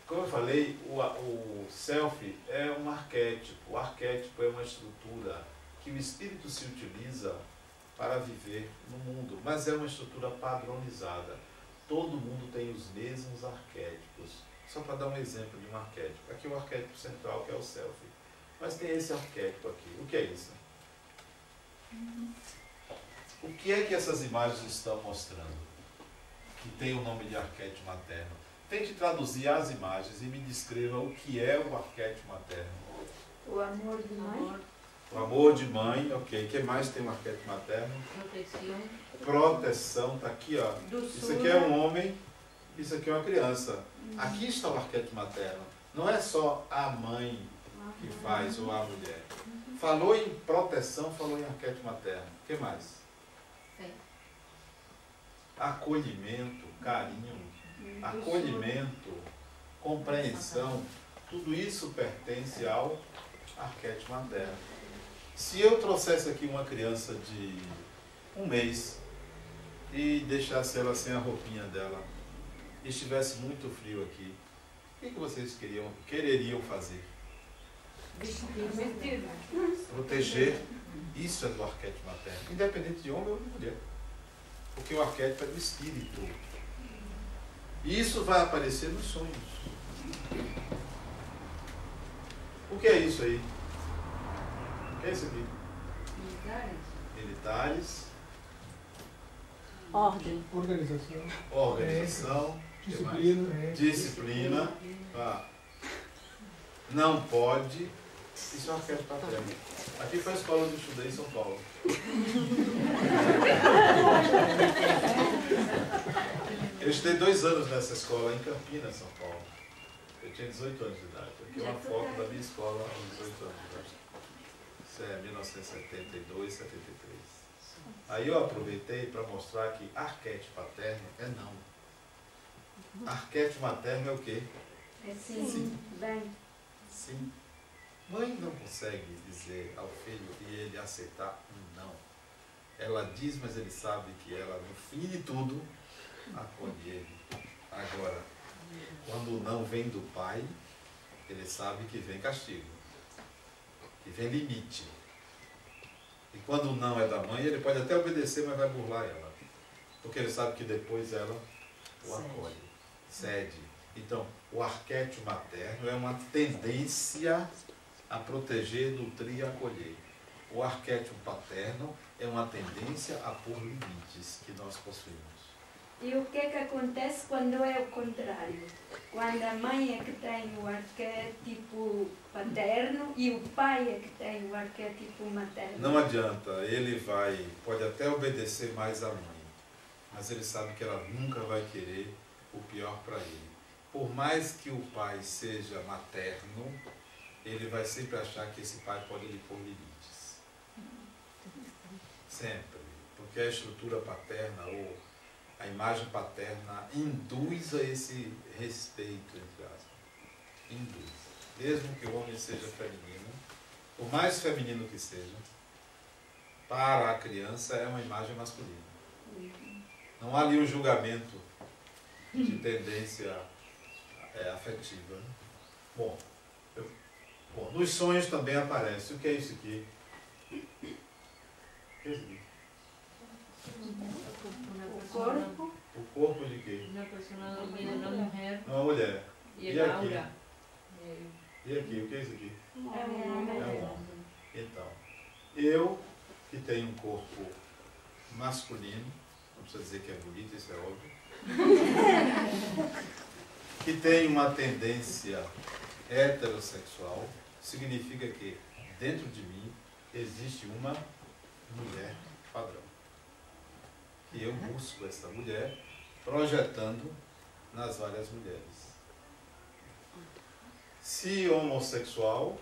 A: Como eu falei, o self é um arquétipo. O arquétipo é uma estrutura que o espírito se utiliza para viver no mundo, mas é uma estrutura padronizada. Todo mundo tem os mesmos arquétipos. Só para dar um exemplo de um arquétipo. Aqui é o arquétipo central, que é o self. Mas tem esse arquétipo aqui. O que é isso? O que é que essas imagens estão mostrando? Que tem o nome de arquétipo materno. Tente traduzir as imagens e me descreva o que é o arquétipo materno.
B: O amor de mãe.
A: O amor de mãe, ok. O que mais tem um arquétipo materno?
C: Proteção.
A: Proteção, está aqui, ó. Isso aqui é um homem, isso aqui é uma criança. Aqui está o arquétipo materno. Não é só a mãe que faz ou a mulher. Falou em proteção, falou em arquétipo materno. O que mais?
C: Sim.
A: Acolhimento, carinho, acolhimento, compreensão. Tudo isso pertence ao arquétipo materno. Se eu trouxesse aqui uma criança de 1 mês e deixasse ela sem a roupinha dela, e estivesse muito frio aqui, o que vocês quereriam fazer? Proteger. Isso é do arquétipo materno, independente de homem ou de mulher. Porque o arquétipo é do espírito. E isso vai aparecer nos sonhos. O que é isso aí? O que é isso aqui? Militares.
C: Ordem.
A: Organização.
D: Disciplina.
A: Disciplina. Não pode. Isso é um arquétipo paterno. Aqui foi a escola onde eu estudei em São Paulo. Eu estudei 2 anos nessa escola em Campinas, São Paulo. Eu tinha 18 anos de idade. Aqui é uma foto da minha escola aos 18 anos de idade. Isso é 1972, 73. Aí eu aproveitei para mostrar que arquétipo paterno é não. Arquétipo materno é o quê?
B: É sim. Bem.
A: Sim. Mãe não consegue dizer ao filho e ele aceitar um não. Ela diz, mas ele sabe que ela, no fim de tudo, acolhe ele. Agora, quando o não vem do pai, ele sabe que vem castigo, que vem limite. E quando o não é da mãe, ele pode até obedecer, mas vai burlar ela. Porque ele sabe que depois ela o acolhe, cede. Então, o arquétipo materno é uma tendência a proteger, nutrir e acolher. O arquétipo paterno é uma tendência a pôr limites que nós possuímos.
B: E o que é que acontece quando é o contrário? Quando a mãe é que tem o arquétipo paterno e o pai é que tem o arquétipo materno?
A: Não adianta, ele pode até obedecer mais à mãe, mas ele sabe que ela nunca vai querer o pior para ele. Por mais que o pai seja materno, ele vai sempre achar que esse pai pode lhe pôr limites. Sempre. Porque a estrutura paterna ou a imagem paterna induz a esse respeito, entre aspas. Induz. Mesmo que o homem seja feminino, por mais feminino que seja, para a criança é uma imagem masculina. Não há ali um julgamento de tendência afetiva. Né? Bom, nos sonhos também aparece. O que é isso aqui? O que é isso aqui?
B: O corpo.
A: O corpo de quê?
E: Uma pessoa dormida, uma mulher.
A: Uma mulher.
E: E
A: E
E: a
A: aqui?
E: aura.
A: E aqui? O que é isso aqui?
B: É um
A: É um
B: homem.
A: homem. Então, eu que tenho um corpo masculino, não precisa dizer que é bonito, isso é óbvio, que tem uma tendência heterossexual, significa que dentro de mim existe uma mulher padrão. E eu busco essa mulher projetando nas várias mulheres. Se homossexual,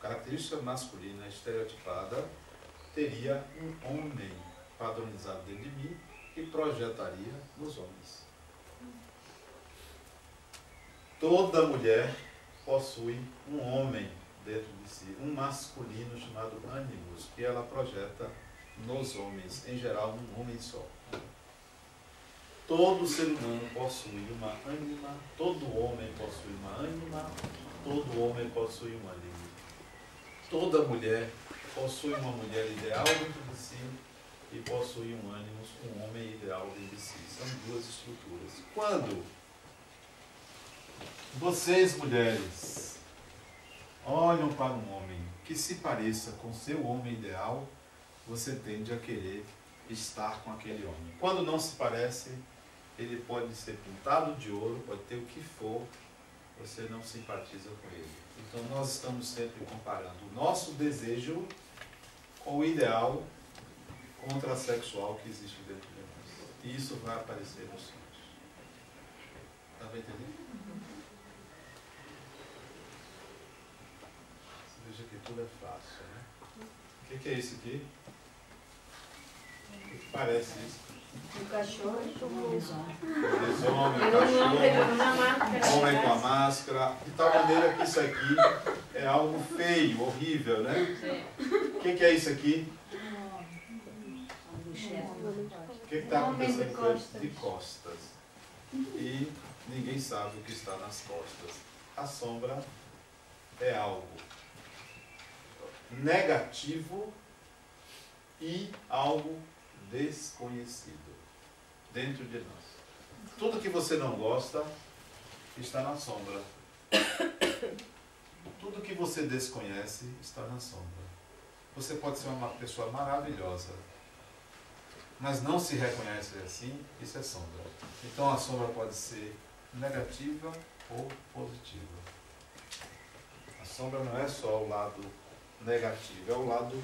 A: característica masculina estereotipada, teria um homem padronizado dentro de mim que projetaria nos homens. Toda mulher possui um homem dentro de si, um masculino chamado ânimos, que ela projeta nos homens, em geral num homem só. Todo ser humano possui uma ânima, todo homem possui uma ânima, todo homem possui uma ânima. Toda mulher possui uma mulher ideal dentro de si e possui um ânimos, um homem ideal dentro de si. São duas estruturas. Quando vocês, mulheres, olham para um homem que se pareça com seu homem ideal, você tende a querer estar com aquele homem. Quando não se parece, ele pode ser pintado de ouro, pode ter o que for, você não simpatiza com ele. Então nós estamos sempre comparando o nosso desejo com o ideal contrassexual que existe dentro de nós. E isso vai aparecer nos sonhos. Está bem entendendo? Você veja que tudo é fácil, né? O que é isso aqui? O que parece isso?
B: O cachorro.
A: Lobisomem,
B: Um homem com
A: cachorro,
B: uma máscara.
A: homem com a máscara, de tal maneira que isso aqui é algo feio, horrível, né? O que é isso aqui? O que está acontecendo com ele? De costas. E ninguém sabe o que está nas costas. A sombra é algo negativo e algo desconhecido dentro de nós. Tudo que você não gosta está na sombra. Tudo que você desconhece está na sombra. Você pode ser uma pessoa maravilhosa, mas não se reconhece assim, isso é sombra. Então a sombra pode ser negativa ou positiva. A sombra não é só o lado negativo, é o lado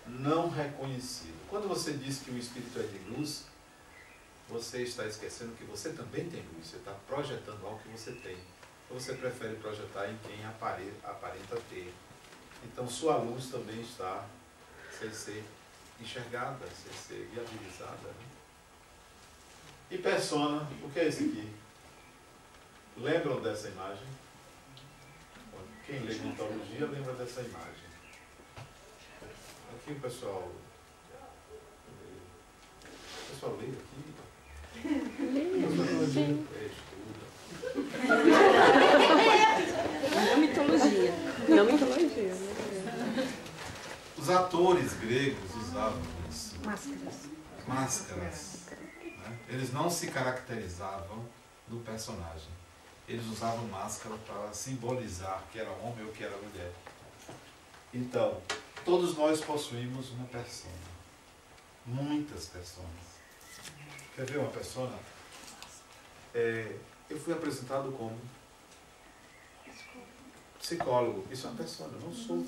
A: não reconhecido. Quando você diz que o espírito é de luz, você está esquecendo que você também tem luz. Você está projetando algo que você tem. Ou você prefere projetar em quem aparenta ter. Então sua luz também está sem ser enxergada, sem ser viabilizada. Né? E persona, o que é isso aqui? Lembram dessa imagem? Quem lê mitologia lembra dessa imagem. Aqui o pessoal lê aqui.
C: Não mitologia. Não mitologia.
A: Os atores gregos usavam isso. Máscaras. Né? Eles não se caracterizavam no personagem. Eles usavam máscara para simbolizar que era homem ou que era mulher. Então, todos nós possuímos uma persona. Muitas personas. Quer ver uma persona? Eu fui apresentado como psicólogo. Isso é uma persona, eu não sou.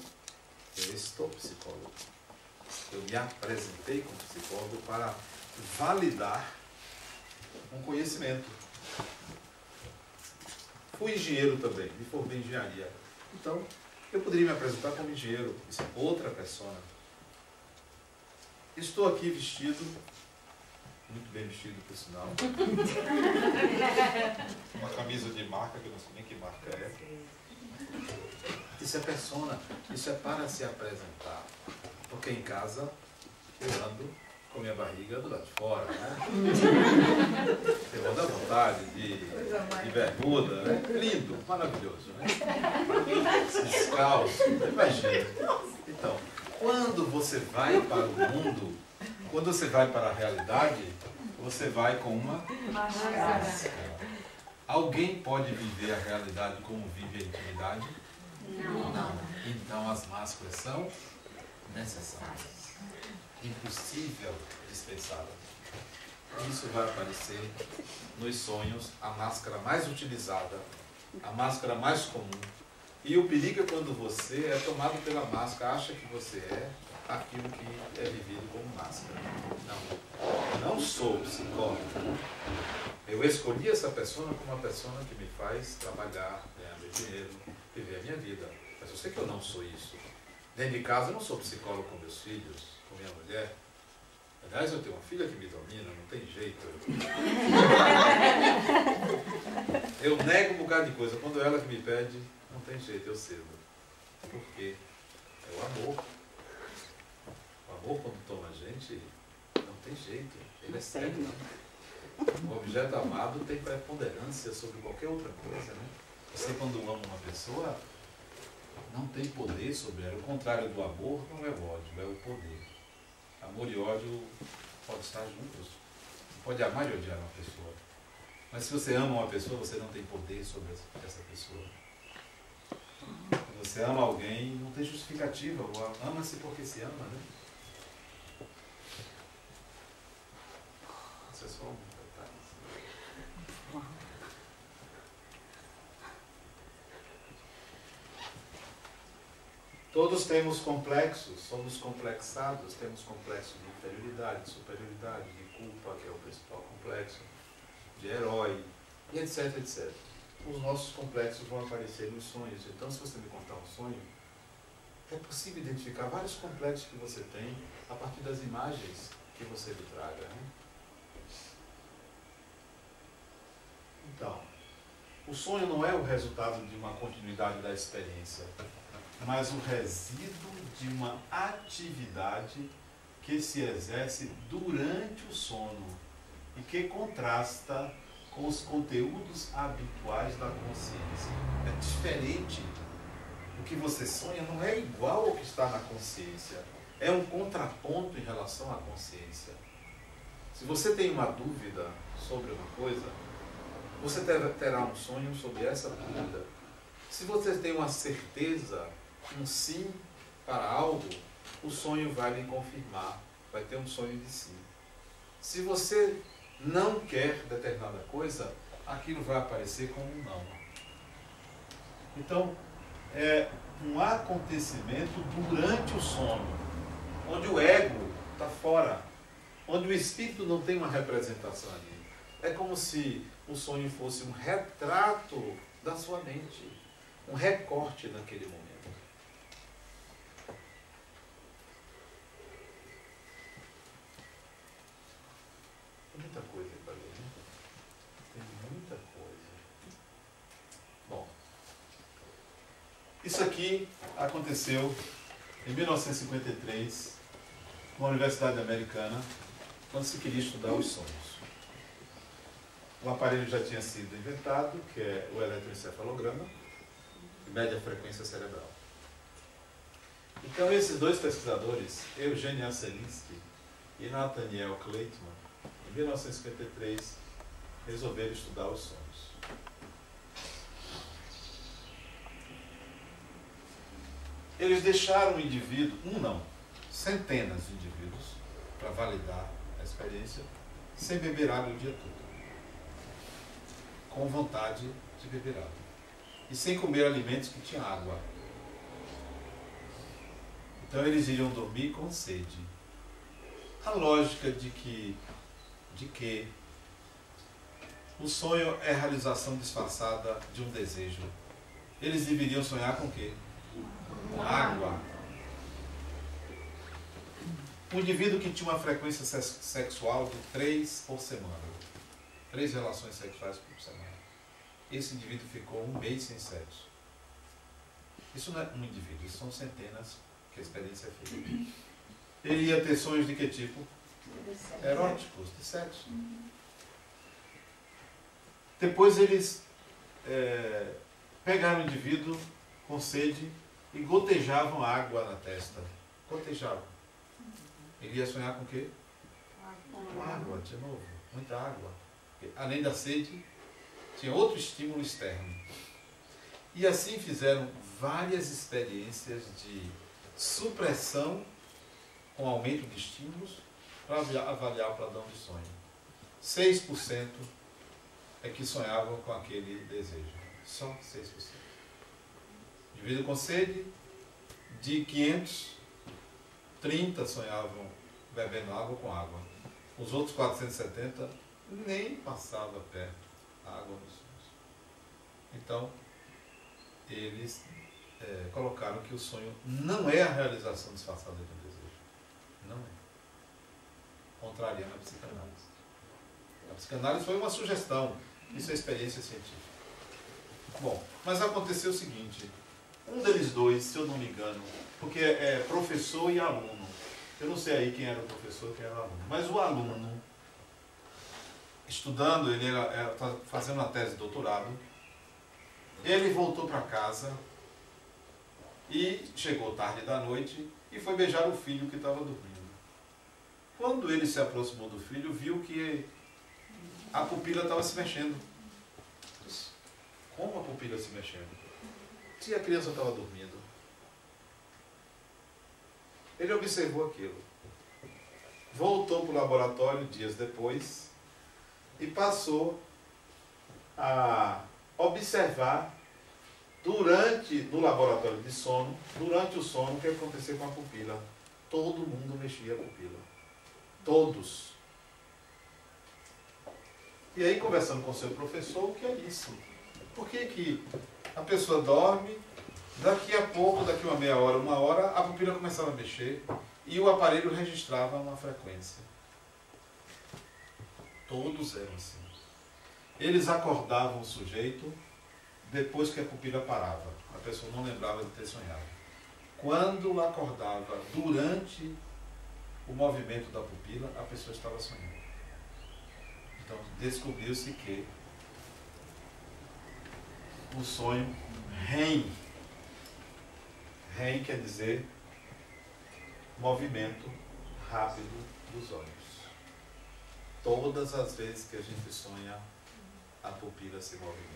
A: Eu estou psicólogo. Eu me apresentei como psicólogo para validar um conhecimento. Fui engenheiro também, me formei em engenharia. Então, eu poderia me apresentar como engenheiro. Isso é outra persona. Estou aqui vestido, muito bem vestido por sinal. Uma camisa de marca, que eu não sei nem que marca é. Isso é persona, isso é para se apresentar. Porque em casa eu ando com minha barriga do lado de fora, né? Eu ando à vontade, de bermuda, né? Lindo, maravilhoso, né? Descalço, imagina. Então, quando você vai para o mundo, quando você vai para a realidade, você vai com uma máscara. Alguém pode viver a realidade como vive a intimidade? Não. Então as máscaras são necessárias. Impossível dispensá-las. Isso vai aparecer nos sonhos, a máscara mais utilizada, a máscara mais comum. E o perigo é quando você é tomado pela máscara, acha que você é aquilo que é vivido como máscara. Não sou psicólogo. Eu escolhi essa pessoa como uma pessoa que me faz trabalhar, ganhar meu dinheiro, viver a minha vida. Mas eu sei que eu não sou isso. Dentro de casa eu não sou psicólogo com meus filhos, com minha mulher. Aliás, eu tenho uma filha que me domina, não tem jeito. Eu nego um bocado de coisa. Quando ela que me pede, não tem jeito, eu cedo. Por quê? É o amor. O amor, quando toma a gente, não tem jeito. Ele é cego. O objeto amado tem preponderância sobre qualquer outra coisa, né? Você, quando ama uma pessoa, não tem poder sobre ela. O contrário do amor não é o ódio, é o poder. Amor e ódio podem estar juntos. Você pode amar e odiar uma pessoa. Mas se você ama uma pessoa, você não tem poder sobre essa pessoa. Quando você ama alguém, não tem justificativa. Ama-se porque se ama, né? Isso é só um detalhe. Todos temos complexos, somos complexados, temos complexos de inferioridade, de superioridade, de culpa, que é o principal complexo, de herói, e etc, etc. Os nossos complexos vão aparecer nos sonhos. Então, se você me contar um sonho, é possível identificar vários complexos que você tem a partir das imagens que você lhe traga, né? Então, o sonho não é o resultado de uma continuidade da experiência, mas o resíduo de uma atividade que se exerce durante o sono e que contrasta com os conteúdos habituais da consciência. É diferente. O que você sonha não é igual ao que está na consciência. é um contraponto em relação à consciência. Se você tem uma dúvida sobre uma coisa, você terá um sonho sobre essa dúvida. Se você tem uma certeza, um sim para algo, o sonho vai lhe confirmar, vai ter um sonho de sim. Se você não quer determinada coisa, aquilo vai aparecer como um não. Então, é um acontecimento durante o sono, onde o ego está fora, onde o espírito não tem uma representação ali. É como se o sonho fosse um retrato da sua mente, um recorte naquele momento. Tem muita coisa para ler, né? Tem muita coisa. Bom, isso aqui aconteceu em 1953, na Universidade Americana, quando se queria estudar os sonhos. O aparelho já tinha sido inventado, que é o eletroencefalograma, de média frequência cerebral. Então, esses dois pesquisadores, Eugênio Selinski e Nathaniel Kleitman, em 1953, resolveram estudar os sonhos. Eles deixaram o indivíduo, centenas de indivíduos, para validar a experiência, sem beber água o dia todo. Com vontade de beber água. E sem comer alimentos que tinham água. Então eles iriam dormir com sede. A lógica de que o sonho é a realização disfarçada de um desejo. Eles deveriam sonhar com o quê? Com água. Um indivíduo que tinha uma frequência sexual de 3 por semana. 3 relações sexuais por semana. Esse indivíduo ficou um mês sem sexo. Isso não é um indivíduo, isso são centenas que a experiência é feita. Ele ia ter sonhos de que tipo? Eróticos, de sexo. Depois eles pegaram o indivíduo com sede e gotejavam água na testa. Gotejavam. Ele ia sonhar com o quê? Com água, de novo. Muita água. Além da sede, tinha outro estímulo externo. E assim fizeram várias experiências de supressão com aumento de estímulos para avaliar o padrão de sonho. 6% é que sonhavam com aquele desejo. Só 6%. Indivíduo com sede, de 500, 30 sonhavam bebendo água com água. Os outros 470 nem passava perto a água nos sonhos. Então, eles colocaram que o sonho não é a realização disfarçada de um desejo. Não é. Contrariando a psicanálise. A psicanálise foi uma sugestão. Isso é experiência científica. Bom, mas aconteceu o seguinte. Um deles dois, se eu não me engano, porque é professor e aluno. Eu não sei aí quem era o professor e quem era o aluno. Mas o aluno, estudando, ele era fazendo uma tese de doutorado, ele voltou para casa e chegou tarde da noite e foi beijar o filho que estava dormindo. Quando ele se aproximou do filho, viu que a pupila estava se mexendo. Como a pupila se mexendo? Se a criança estava dormindo. Ele observou aquilo. Voltou para o laboratório dias depois e passou a observar no laboratório de sono, durante o sono, o que acontecia com a pupila. Todo mundo mexia a pupila. Todos. E aí, conversando com o seu professor, o que é isso? Por que a pessoa dorme, daqui a pouco, daqui uma meia hora, uma hora, a pupila começava a mexer e o aparelho registrava uma frequência. Todos eram assim. Eles acordavam o sujeito depois que a pupila parava. A pessoa não lembrava de ter sonhado. Quando acordava durante o movimento da pupila, a pessoa estava sonhando. Então, descobriu-se que o sonho REM quer dizer movimento rápido dos olhos. Todas as vezes que a gente sonha, a pupila se movimenta.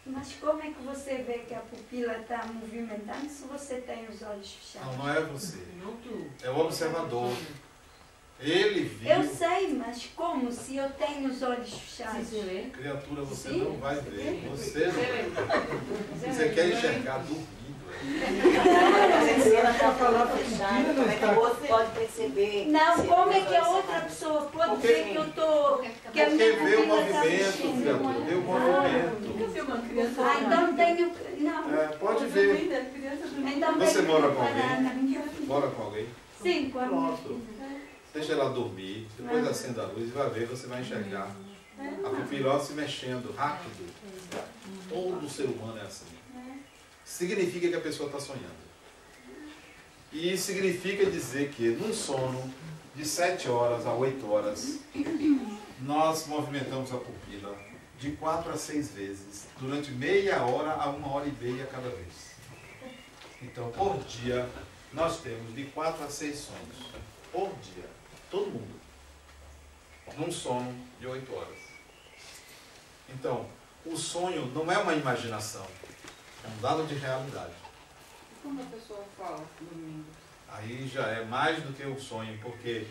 B: Mas como é que você vê que a pupila está movimentando se você tem os olhos fechados?
A: Não, não é você.
E: Não tu.
A: É o observador. Ele viu.
B: Eu sei, mas como se eu tenho os olhos fechados?
E: Se vê.
A: Criatura, você
B: Sim.
A: não vai ver. Você não vai ver. Você quer enxergar dormindo.
D: Ela está falando fechado, como é que você pode perceber?
B: Não, como é que a outra pessoa pode
A: Porque-
B: ver que eu estou... Que a
A: Porque
B: minha
A: vê o
B: pupila está
A: movimento,
B: mexendo?
A: criatura. Vê o movimento.
B: Ah, então tenho... Não.
A: É, pode ver.
B: Então
A: Você
B: tenho que
A: mora com
B: reparar
A: alguém?
B: na minha filha.
A: Bora com alguém.
B: Sim, com a minha
A: Pronto.
B: filha.
A: Deixa ela dormir. Depois acenda a luz e vai ver, você vai enxergar. A pupila se mexendo rápido. Todo ser humano é assim. Significa que a pessoa está sonhando. E significa dizer que num sono de 7 horas a 8 horas, nós movimentamos a pupila de 4 a 6 vezes, durante meia hora a 1h30 cada vez. Então, por dia, nós temos de 4 a 6 sonhos. Por dia. Todo mundo. Num sono de 8 horas. Então, o sonho não é uma imaginação. É um dado de realidade.
E: Como a pessoa fala dormindo?
A: Aí já é mais do que o sonho, porque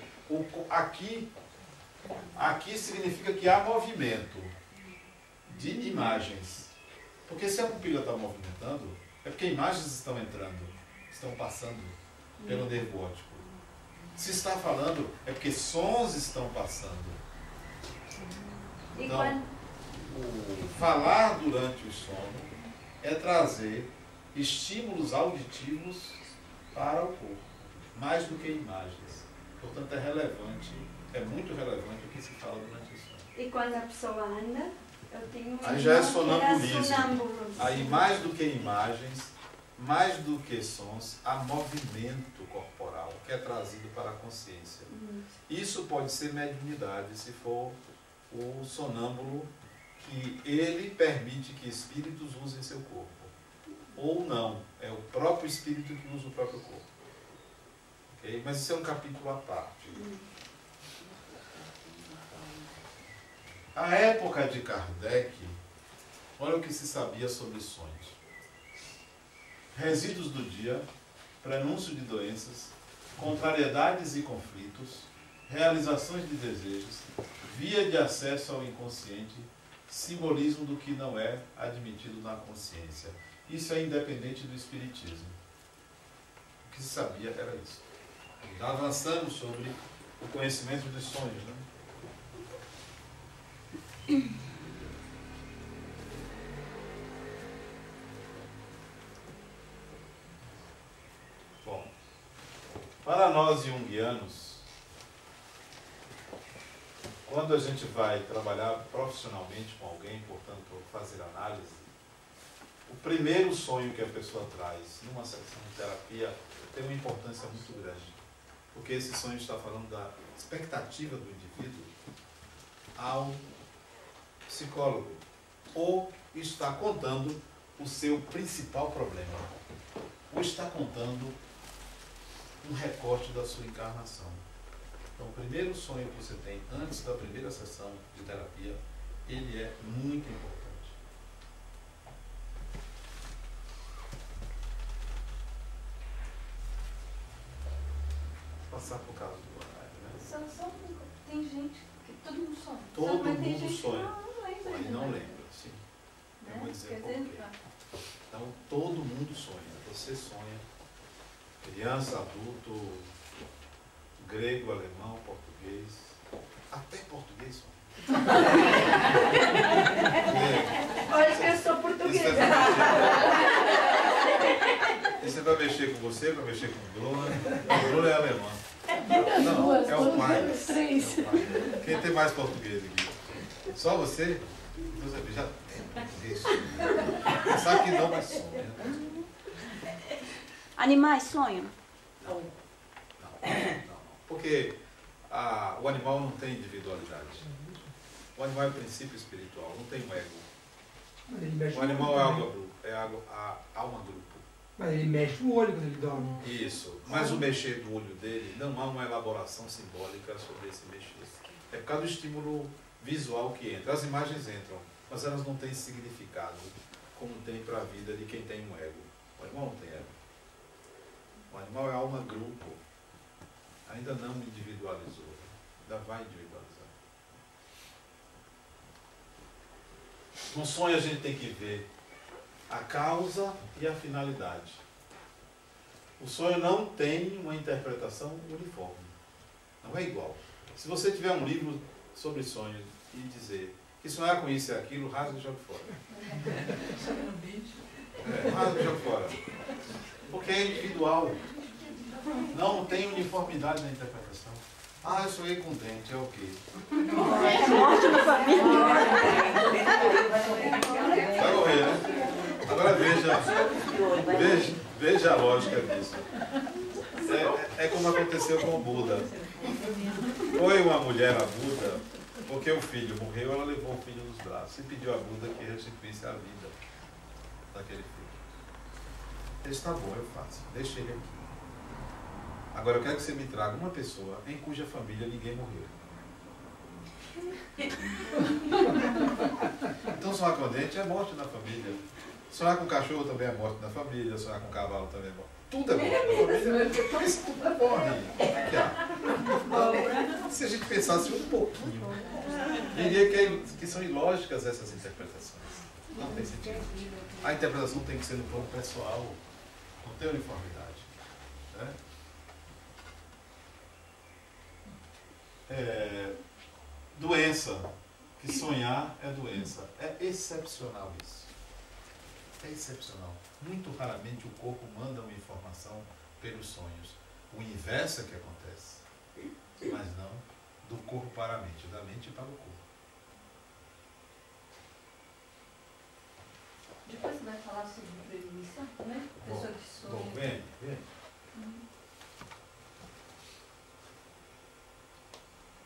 A: aqui significa que há movimento de imagens. Porque se a pupila está movimentando, é porque imagens estão entrando, estão passando pelo nervo óptico. Se está falando, é porque sons estão passando.
B: E
A: Então,
B: quando...
A: o falar durante o sono é trazer estímulos auditivos para o corpo, mais do que imagens. Portanto, é relevante, é muito relevante o que se fala durante o sono.
B: E quando a pessoa anda, eu tenho um
A: Aí já é
B: irmão que era
A: sonambulismo.
B: sonâmbulo.
A: Aí, mais do que imagens, mais do que sons, há movimento corporal que é trazido para a consciência. Isso pode ser mediunidade, se for o sonâmbulo que ele permite que espíritos usem seu corpo. Ou não, é o próprio espírito que usa o próprio corpo. Okay? Mas isso é um capítulo à parte. A época de Kardec, olha o que se sabia sobre sonhos. Resíduos do dia, prenúncio de doenças, contrariedades e conflitos, realizações de desejos, via de acesso ao inconsciente, simbolismo do que não é admitido na consciência. Isso é independente do espiritismo. O que se sabia era isso. Já avançamos sobre o conhecimento dos sonhos, né? Bom, para nós junguianos, quando a gente vai trabalhar profissionalmente com alguém, portanto, fazer análise, o primeiro sonho que a pessoa traz numa sessão de terapia tem uma importância muito grande, porque esse sonho está falando da expectativa do indivíduo ao psicólogo, ou está contando o seu principal problema, ou está contando um recorte da sua encarnação. Então, o primeiro sonho que você tem antes da primeira sessão de terapia, ele é muito importante. Passar por causa do horário, né?
E: Tem gente que todo mundo sonha.
A: Todo
E: Mas tem
A: mundo
E: gente que
A: sonha.
E: não lembra.
A: Mas não lembra, sim. Eu vou dizer por quê. Então, todo mundo sonha. Você sonha. Criança, adulto, grego, alemão, português. Até português sonha.
B: Olha que eu sou
A: Isso
B: portuguesa.
A: Isso é para mexer com você, para mexer com o Bruno. O Bruno é alemão. Não, é o pai.
C: Três.
A: É o pai. Quem tem mais português aqui? Só você? Então você já tem português. Sabe que não, mas sonha.
D: Animais sonham?
A: Não. Porque o animal não tem individualidade. O animal é princípio espiritual, não tem um ego. O animal é alma grupo.
F: Mas ele mexe o olho quando ele dorme.
A: Isso. Mas o mexer do olho dele, não há uma elaboração simbólica sobre esse mexer. É por causa do estímulo visual que entra. As imagens entram, mas elas não têm significado como tem para a vida de quem tem um ego. O animal não tem ego. O animal é alma grupo. Ainda não individualizou. Ainda vai individualizar. No sonho a gente tem que ver a causa e a finalidade. O sonho não tem uma interpretação uniforme. Não é igual. Se você tiver um livro sobre sonhos e dizer que sonhar com isso e aquilo, rasga e joga fora. Rasga e joga fora. Porque é individual. Não tem uniformidade na interpretação. Ah, eu sonhei com dente, é o quê?
C: Morte na família.
A: Vai morrer, né? Agora veja a lógica disso. É como aconteceu com o Buda. Foi uma mulher a Buda, porque o filho morreu, ela levou o filho nos braços e pediu a Buda que restituísse a vida daquele filho. Ele disse, tá bom, eu faço, deixa ele aqui. Agora eu quero que você me traga uma pessoa em cuja família ninguém morreu. Então sonhar com dente é morte na família. Sonhar com cachorro também é morte na família, sonhar com cavalo também é morte. Tudo é morte na família. Isso tudo é morte. Se a gente pensasse um pouquinho, diria que são ilógicas essas interpretações. Não tem sentido. A interpretação tem que ser no plano pessoal, não tem uniformidade. Né? Doença. Que sonhar é doença. É excepcional isso. É excepcional. Muito raramente o corpo manda uma informação pelos sonhos. O inverso é que acontece. Mas não do corpo para a mente, da mente para o corpo.
E: Depois você vai falar sobre premonição, né? Pessoa que sonha.
A: Bom, vem.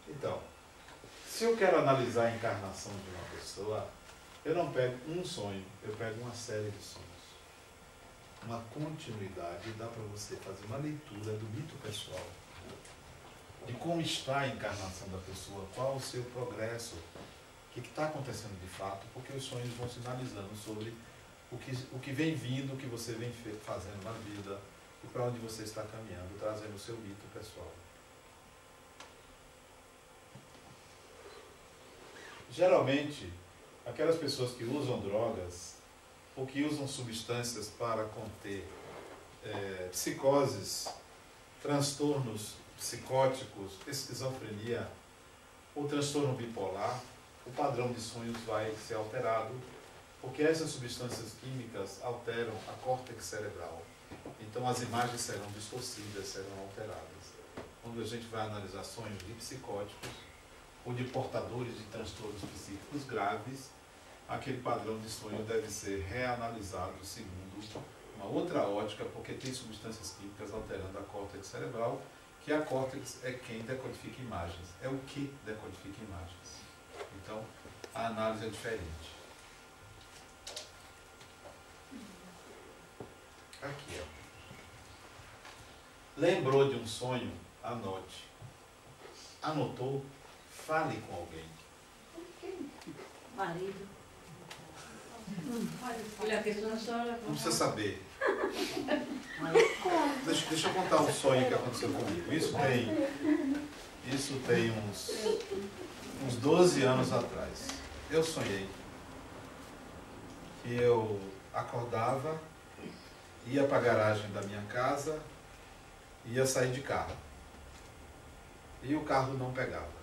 A: Então, se eu quero analisar a encarnação de uma pessoa, eu não pego um sonho, eu pego uma série de sonhos. Uma continuidade, dá para você fazer uma leitura do mito pessoal, de como está a encarnação da pessoa, qual o seu progresso, o que está acontecendo de fato, porque os sonhos vão sinalizando sobre o que vem vindo, o que você vem fazendo na vida, e para onde você está caminhando, trazendo o seu mito pessoal. Geralmente, aquelas pessoas que usam drogas ou que usam substâncias para conter psicoses, transtornos psicóticos, esquizofrenia ou transtorno bipolar, o padrão de sonhos vai ser alterado, porque essas substâncias químicas alteram a córtex cerebral. Então as imagens serão distorcidas, serão alteradas. Quando a gente vai analisar sonhos de psicóticos ou de portadores de transtornos psíquicos graves, aquele padrão de sonho deve ser reanalisado segundo uma outra ótica, porque tem substâncias químicas alterando a córtex cerebral, que a córtex é quem decodifica imagens, é o que decodifica imagens. Então, a análise é diferente. Aqui, ó. Lembrou de um sonho? Anote. Anotou? Fale com alguém.
D: Marido.
A: Não precisa saber. Deixa eu contar um sonho que aconteceu comigo. Isso tem uns 12 anos atrás. Eu sonhei que eu acordava, ia para a garagem da minha casa, ia sair de carro. E o carro não pegava.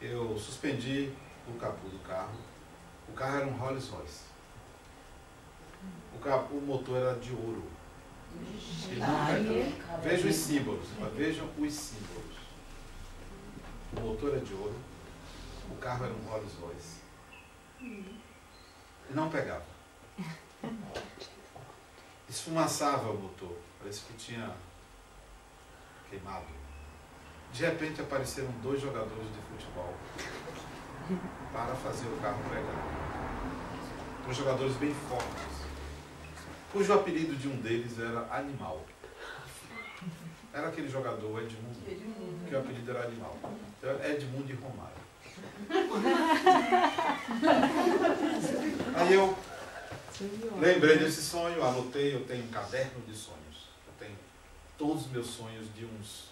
A: Eu suspendi o capô do carro. O carro era um Rolls Royce. O motor era de ouro. Vejam os símbolos, mas vejam os símbolos. O motor era de ouro. O carro era um Rolls Royce. E não pegava. Esfumaçava o motor. Parece que tinha queimado. De repente apareceram 2 jogadores de futebol para fazer o carro pegar. 2 jogadores bem fortes. cujo apelido de um deles era Animal. Era aquele jogador Edmundo, que o apelido era Animal. Era Edmundo e Romário. Aí eu lembrei desse sonho, anotei, eu tenho um caderno de sonhos. Eu tenho todos os meus sonhos de uns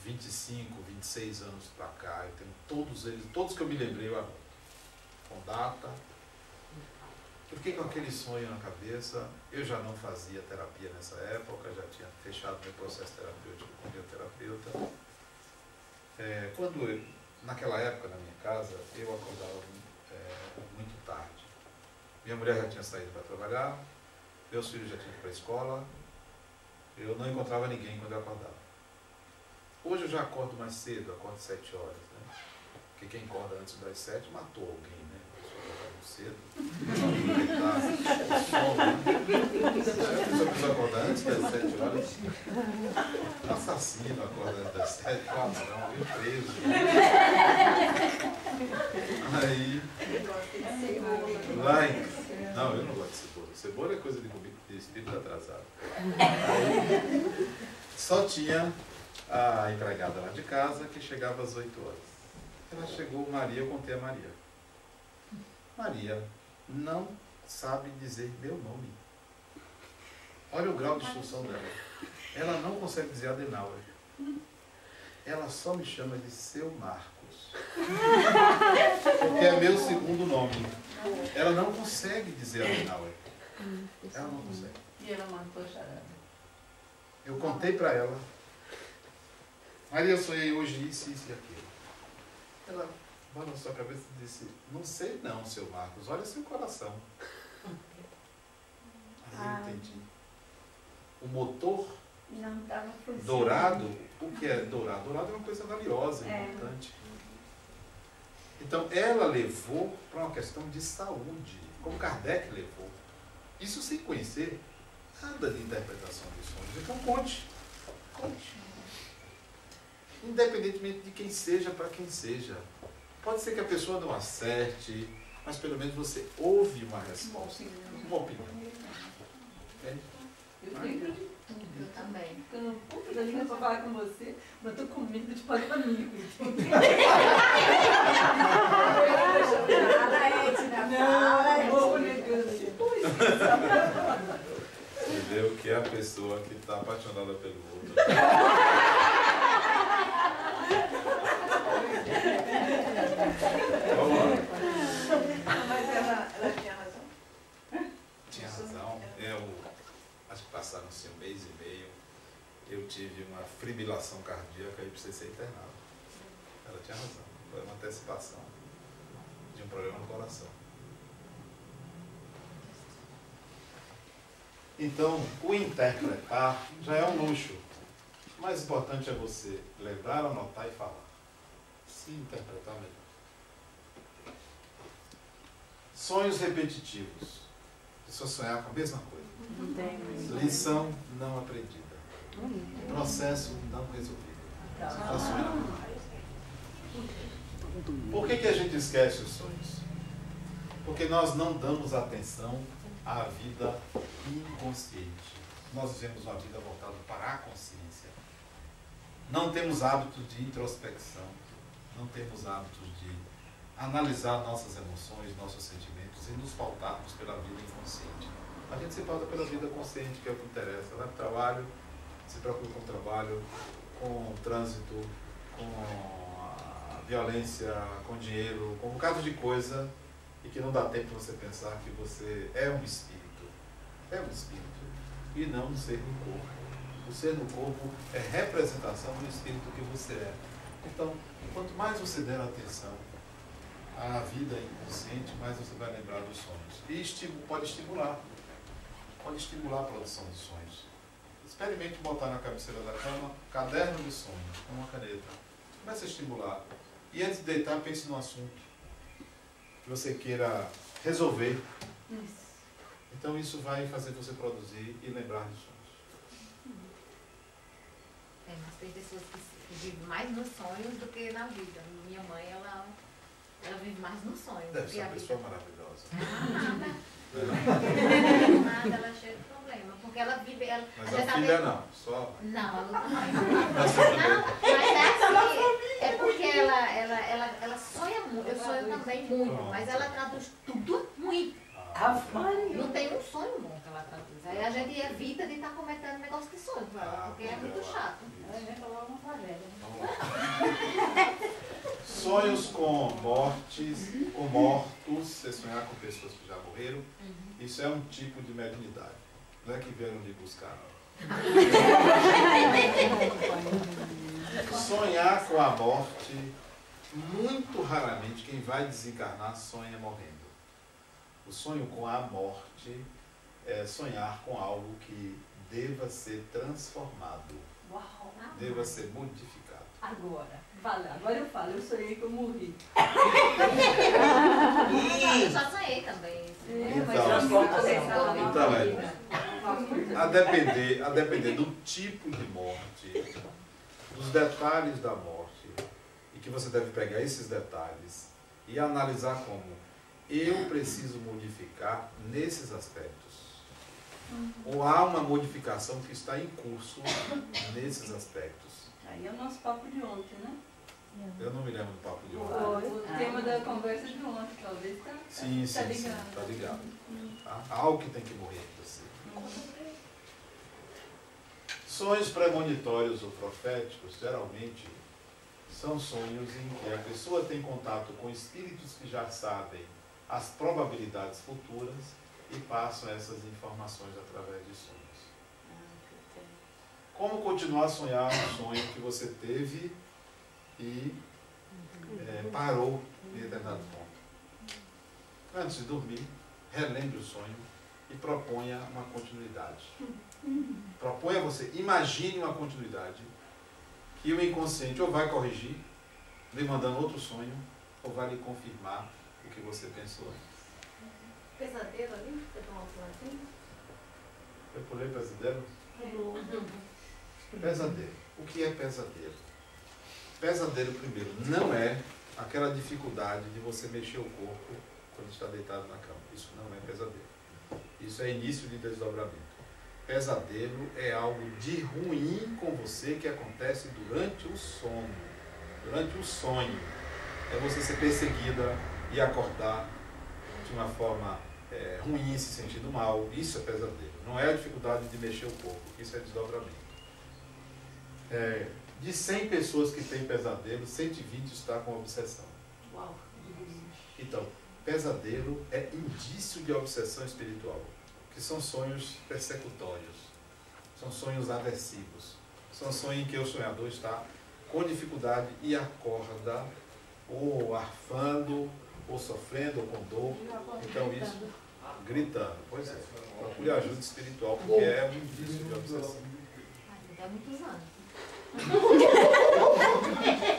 A: 25, 26 anos para cá. Eu tenho todos eles, todos que eu me lembrei, eu anoto. Com data. Eu fiquei com aquele sonho na cabeça. Eu já não fazia terapia nessa época, já tinha fechado meu processo terapêutico com o meu terapeuta. Naquela época, na minha casa, eu acordava muito tarde. Minha mulher já tinha saído para trabalhar, meus filhos já tinham ido para a escola, eu não encontrava ninguém quando eu acordava. Hoje eu já acordo mais cedo, acordo às 7 horas, né? Porque quem acorda antes das 7 matou alguém, né? Cedo. Se a pessoa acorda antes das 7 horas, assassino acorda antes das 7, ladrão, eu preso. Aí, não, eu não gosto de cebola. Cebola é coisa de espírito atrasado. Aí, só tinha a empregada lá de casa que chegava às 8 horas. Ela chegou, Maria, eu contei a Maria. Maria não sabe dizer meu nome. Olha o grau de instrução dela. Ela não consegue dizer Adenauer. Ela só me chama de Seu Marcos. Porque é meu segundo nome. Ela não consegue dizer Adenauer. Ela não consegue.
E: E ela matou a charada.
A: Eu contei para ela. Maria, eu sonhei hoje isso e aquilo. Ela na sua cabeça e disse, não sei não, seu Marcos, olha seu coração. Aí eu entendi. O motor
B: não estava funcionando.
A: Dourado, o que é dourado? Dourado é uma coisa valiosa, importante. Então ela levou para uma questão de saúde, como Kardec levou. Isso sem conhecer nada de interpretação dos sonhos. Então conte. Independentemente de quem seja, para quem seja. Pode ser que a pessoa não acerte, mas pelo menos você ouve uma resposta, uma opinião.
E: Eu também. Eu não puto da língua para falar com você, mas estou com medo de falar amigo.
A: Entendeu? Que é a pessoa que está apaixonada pelo outro. Vamos lá.
D: Mas ela tinha razão?
A: Tinha razão. Acho que passaram-se um mês e meio. Eu tive uma fibrilação cardíaca e precisei ser internado. Ela tinha razão. Foi uma antecipação de um problema no coração. Então, o interpretar já é um luxo. O mais importante é você lembrar, anotar e falar. Se interpretar melhor. Sonhos repetitivos. A pessoa sonhar com a mesma coisa. Lição não aprendida. Processo não resolvido. Você está sonhando. Por que a gente esquece os sonhos? Porque nós não damos atenção à vida inconsciente. Nós vivemos uma vida voltada para a consciência. Não temos hábitos de introspecção. Não temos hábitos de analisar nossas emoções, nossos sentimentos e nos pautarmos pela vida inconsciente. A gente se pauta pela vida consciente, que é o que interessa. Vai para o trabalho, se preocupa com o trabalho, com o trânsito, com a violência, com o dinheiro, com um bocado de coisa, e que não dá tempo de você pensar que você é um espírito. É um espírito. E não um ser no corpo. O ser no corpo é representação do espírito que você é. Então, quanto mais você der atenção à vida inconsciente, mais você vai lembrar dos sonhos. E pode estimular a produção de sonhos. Experimente botar na cabeceira da cama caderno de sonhos, com uma caneta. Comece a estimular. E antes de deitar, pense no assunto que você queira resolver. Então isso vai fazer você produzir e lembrar dos sonhos.
G: Mas tem pessoas que vivem mais nos sonhos do que na vida. Minha mãe, ela vive mais nos sonhos.
A: Deve ser uma pessoa maravilhosa.
G: Nada, ela é cheia de problema. Porque ela vive.
A: Mas a filha não, só.
G: Não, ela não. Mas é assim, é porque ela sonha muito. Eu sonho também muito, mas ela traduz tudo ruim. Não tem um sonho bom que ela traduz. Aí a gente evita de estar cometendo negócio de sonho com ela, porque é muito chato.
A: Sonhos com mortes ou mortos, você sonhar com pessoas que já morreram, isso é um tipo de mediunidade. Não é que vieram lhe buscar, não. Sonhar com a morte, muito raramente quem vai desencarnar sonha morrendo. O sonho com a morte é sonhar com algo que deva ser transformado, deva ser modificado.
E: Agora eu falo, eu sonhei que eu morri.
G: Eu já sonhei também.
A: A depender do tipo de morte, dos detalhes da morte, e que você deve pegar esses detalhes e analisar como eu preciso modificar nesses aspectos. Ou há uma modificação que está em curso nesses aspectos.
E: Aí é o nosso papo de ontem, né?
A: Eu não me lembro do papo de ontem.
E: O tema da conversa de ontem, talvez
A: Sim, está ligado. Há algo que tem que morrer em você. Sonhos premonitórios ou proféticos, geralmente, são sonhos em que a pessoa tem contato com espíritos que já sabem as probabilidades futuras e passam essas informações através de sonhos. Como continuar a sonhar um sonho que você teve e parou em determinado ponto? Antes de dormir, relembre o sonho e proponha uma continuidade. Proponha você, imagine uma continuidade que o inconsciente ou vai corrigir, lhe mandando outro sonho, ou vai lhe confirmar o que você pensou antes.
G: Pesadelo ali? Você tomou um assim?
A: Eu pulei pesadelo? Pesadelo. O que é pesadelo? Pesadelo, primeiro, não é aquela dificuldade de você mexer o corpo quando está deitado na cama. Isso não é pesadelo. Isso é início de desdobramento. Pesadelo é algo de ruim com você que acontece durante o sono. Durante o sonho. É você ser perseguida e acordar de uma forma ruim, se sentindo mal. Isso é pesadelo. Não é a dificuldade de mexer o corpo. Isso é desdobramento. De 100 pessoas que têm pesadelo, 120 está com obsessão. Então, pesadelo é indício de obsessão espiritual, que são sonhos persecutórios, são sonhos aversivos, são sonhos em que o sonhador está com dificuldade e acorda, ou arfando, ou sofrendo, ou com dor. Então isso, gritando. Pois é, procure ajuda espiritual, porque é um indício de obsessão.
G: Há muitos anos.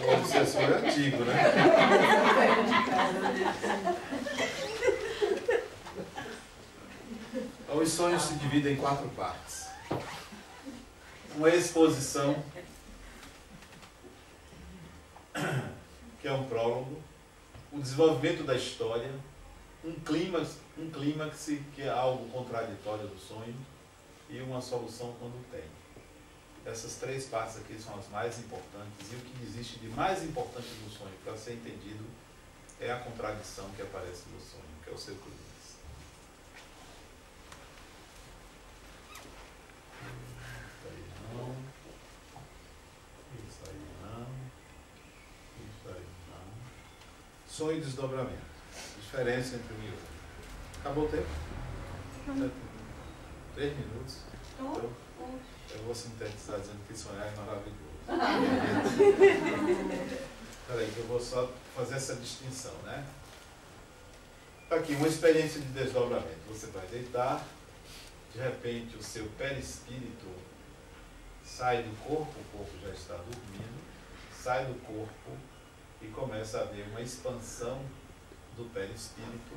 A: O obsessor é antigo, né? Os sonhos se dividem em 4 partes. Uma exposição, que é um prólogo, o desenvolvimento da história, um clímax, que é algo contraditório do sonho, e uma solução quando tem. Essas 3 partes aqui são as mais importantes, e o que existe de mais importante no sonho, para ser entendido, é a contradição que aparece no sonho, que é o seu clímax. Isso aí não. Sonho e desdobramento. Diferença entre um e outro. Acabou o tempo? 3 minutos. Então, eu vou sintetizar dizendo que sonhar é maravilhoso. Peraí, que eu vou só fazer essa distinção, né? Aqui, uma experiência de desdobramento. Você vai deitar, de repente o seu perispírito sai do corpo, o corpo já está dormindo, sai do corpo e começa a haver uma expansão do perispírito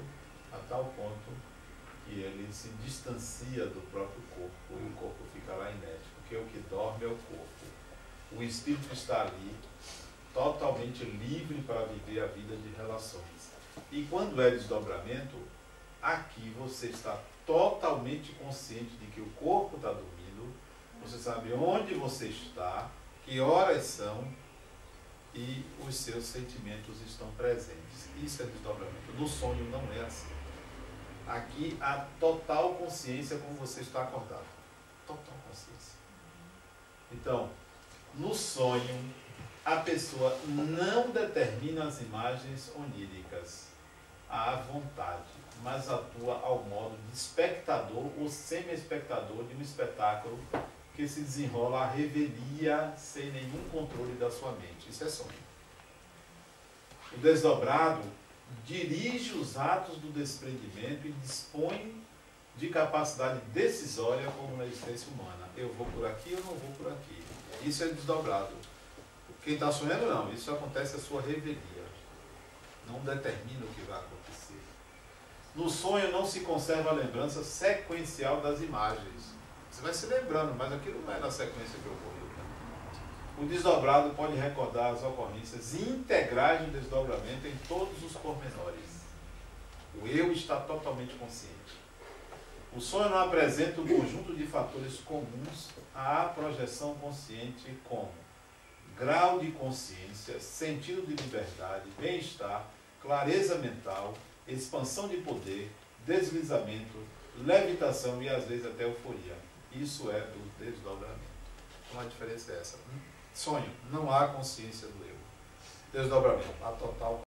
A: a tal ponto que ele se distancia do próprio corpo e o corpo fica lá inerte, porque o que dorme é o corpo. O espírito está ali, totalmente livre para viver a vida de relações. E quando é desdobramento, Aqui você está totalmente consciente de que o corpo está dormindo, você sabe onde você está, que horas são e os seus sentimentos estão presentes. Isso é desdobramento. No sonho não é assim. Aqui há total consciência como você está acordado. Total consciência. Então, no sonho, a pessoa não determina as imagens oníricas à vontade, mas atua ao modo de espectador ou semi-espectador de um espetáculo que se desenrola à revelia sem nenhum controle da sua mente. Isso é sonho. O desdobrado dirige os atos do desprendimento e dispõe de capacidade decisória como na existência humana. Eu vou por aqui, eu não vou por aqui. Isso é desdobrado. Quem está sonhando, não. Isso acontece à sua revelia. Não determina o que vai acontecer. No sonho não se conserva a lembrança sequencial das imagens. Você vai se lembrando, mas aquilo não é na sequência que ocorreu. O desdobrado pode recordar as ocorrências integrais do desdobramento em todos os pormenores. O eu está totalmente consciente. O sonho não apresenta um conjunto de fatores comuns à projeção consciente como grau de consciência, sentido de liberdade, bem-estar, clareza mental, expansão de poder, deslizamento, levitação e às vezes até euforia. Isso é do desdobramento. Então a diferença é essa. Sonho, não há consciência do eu. Desdobramento, há total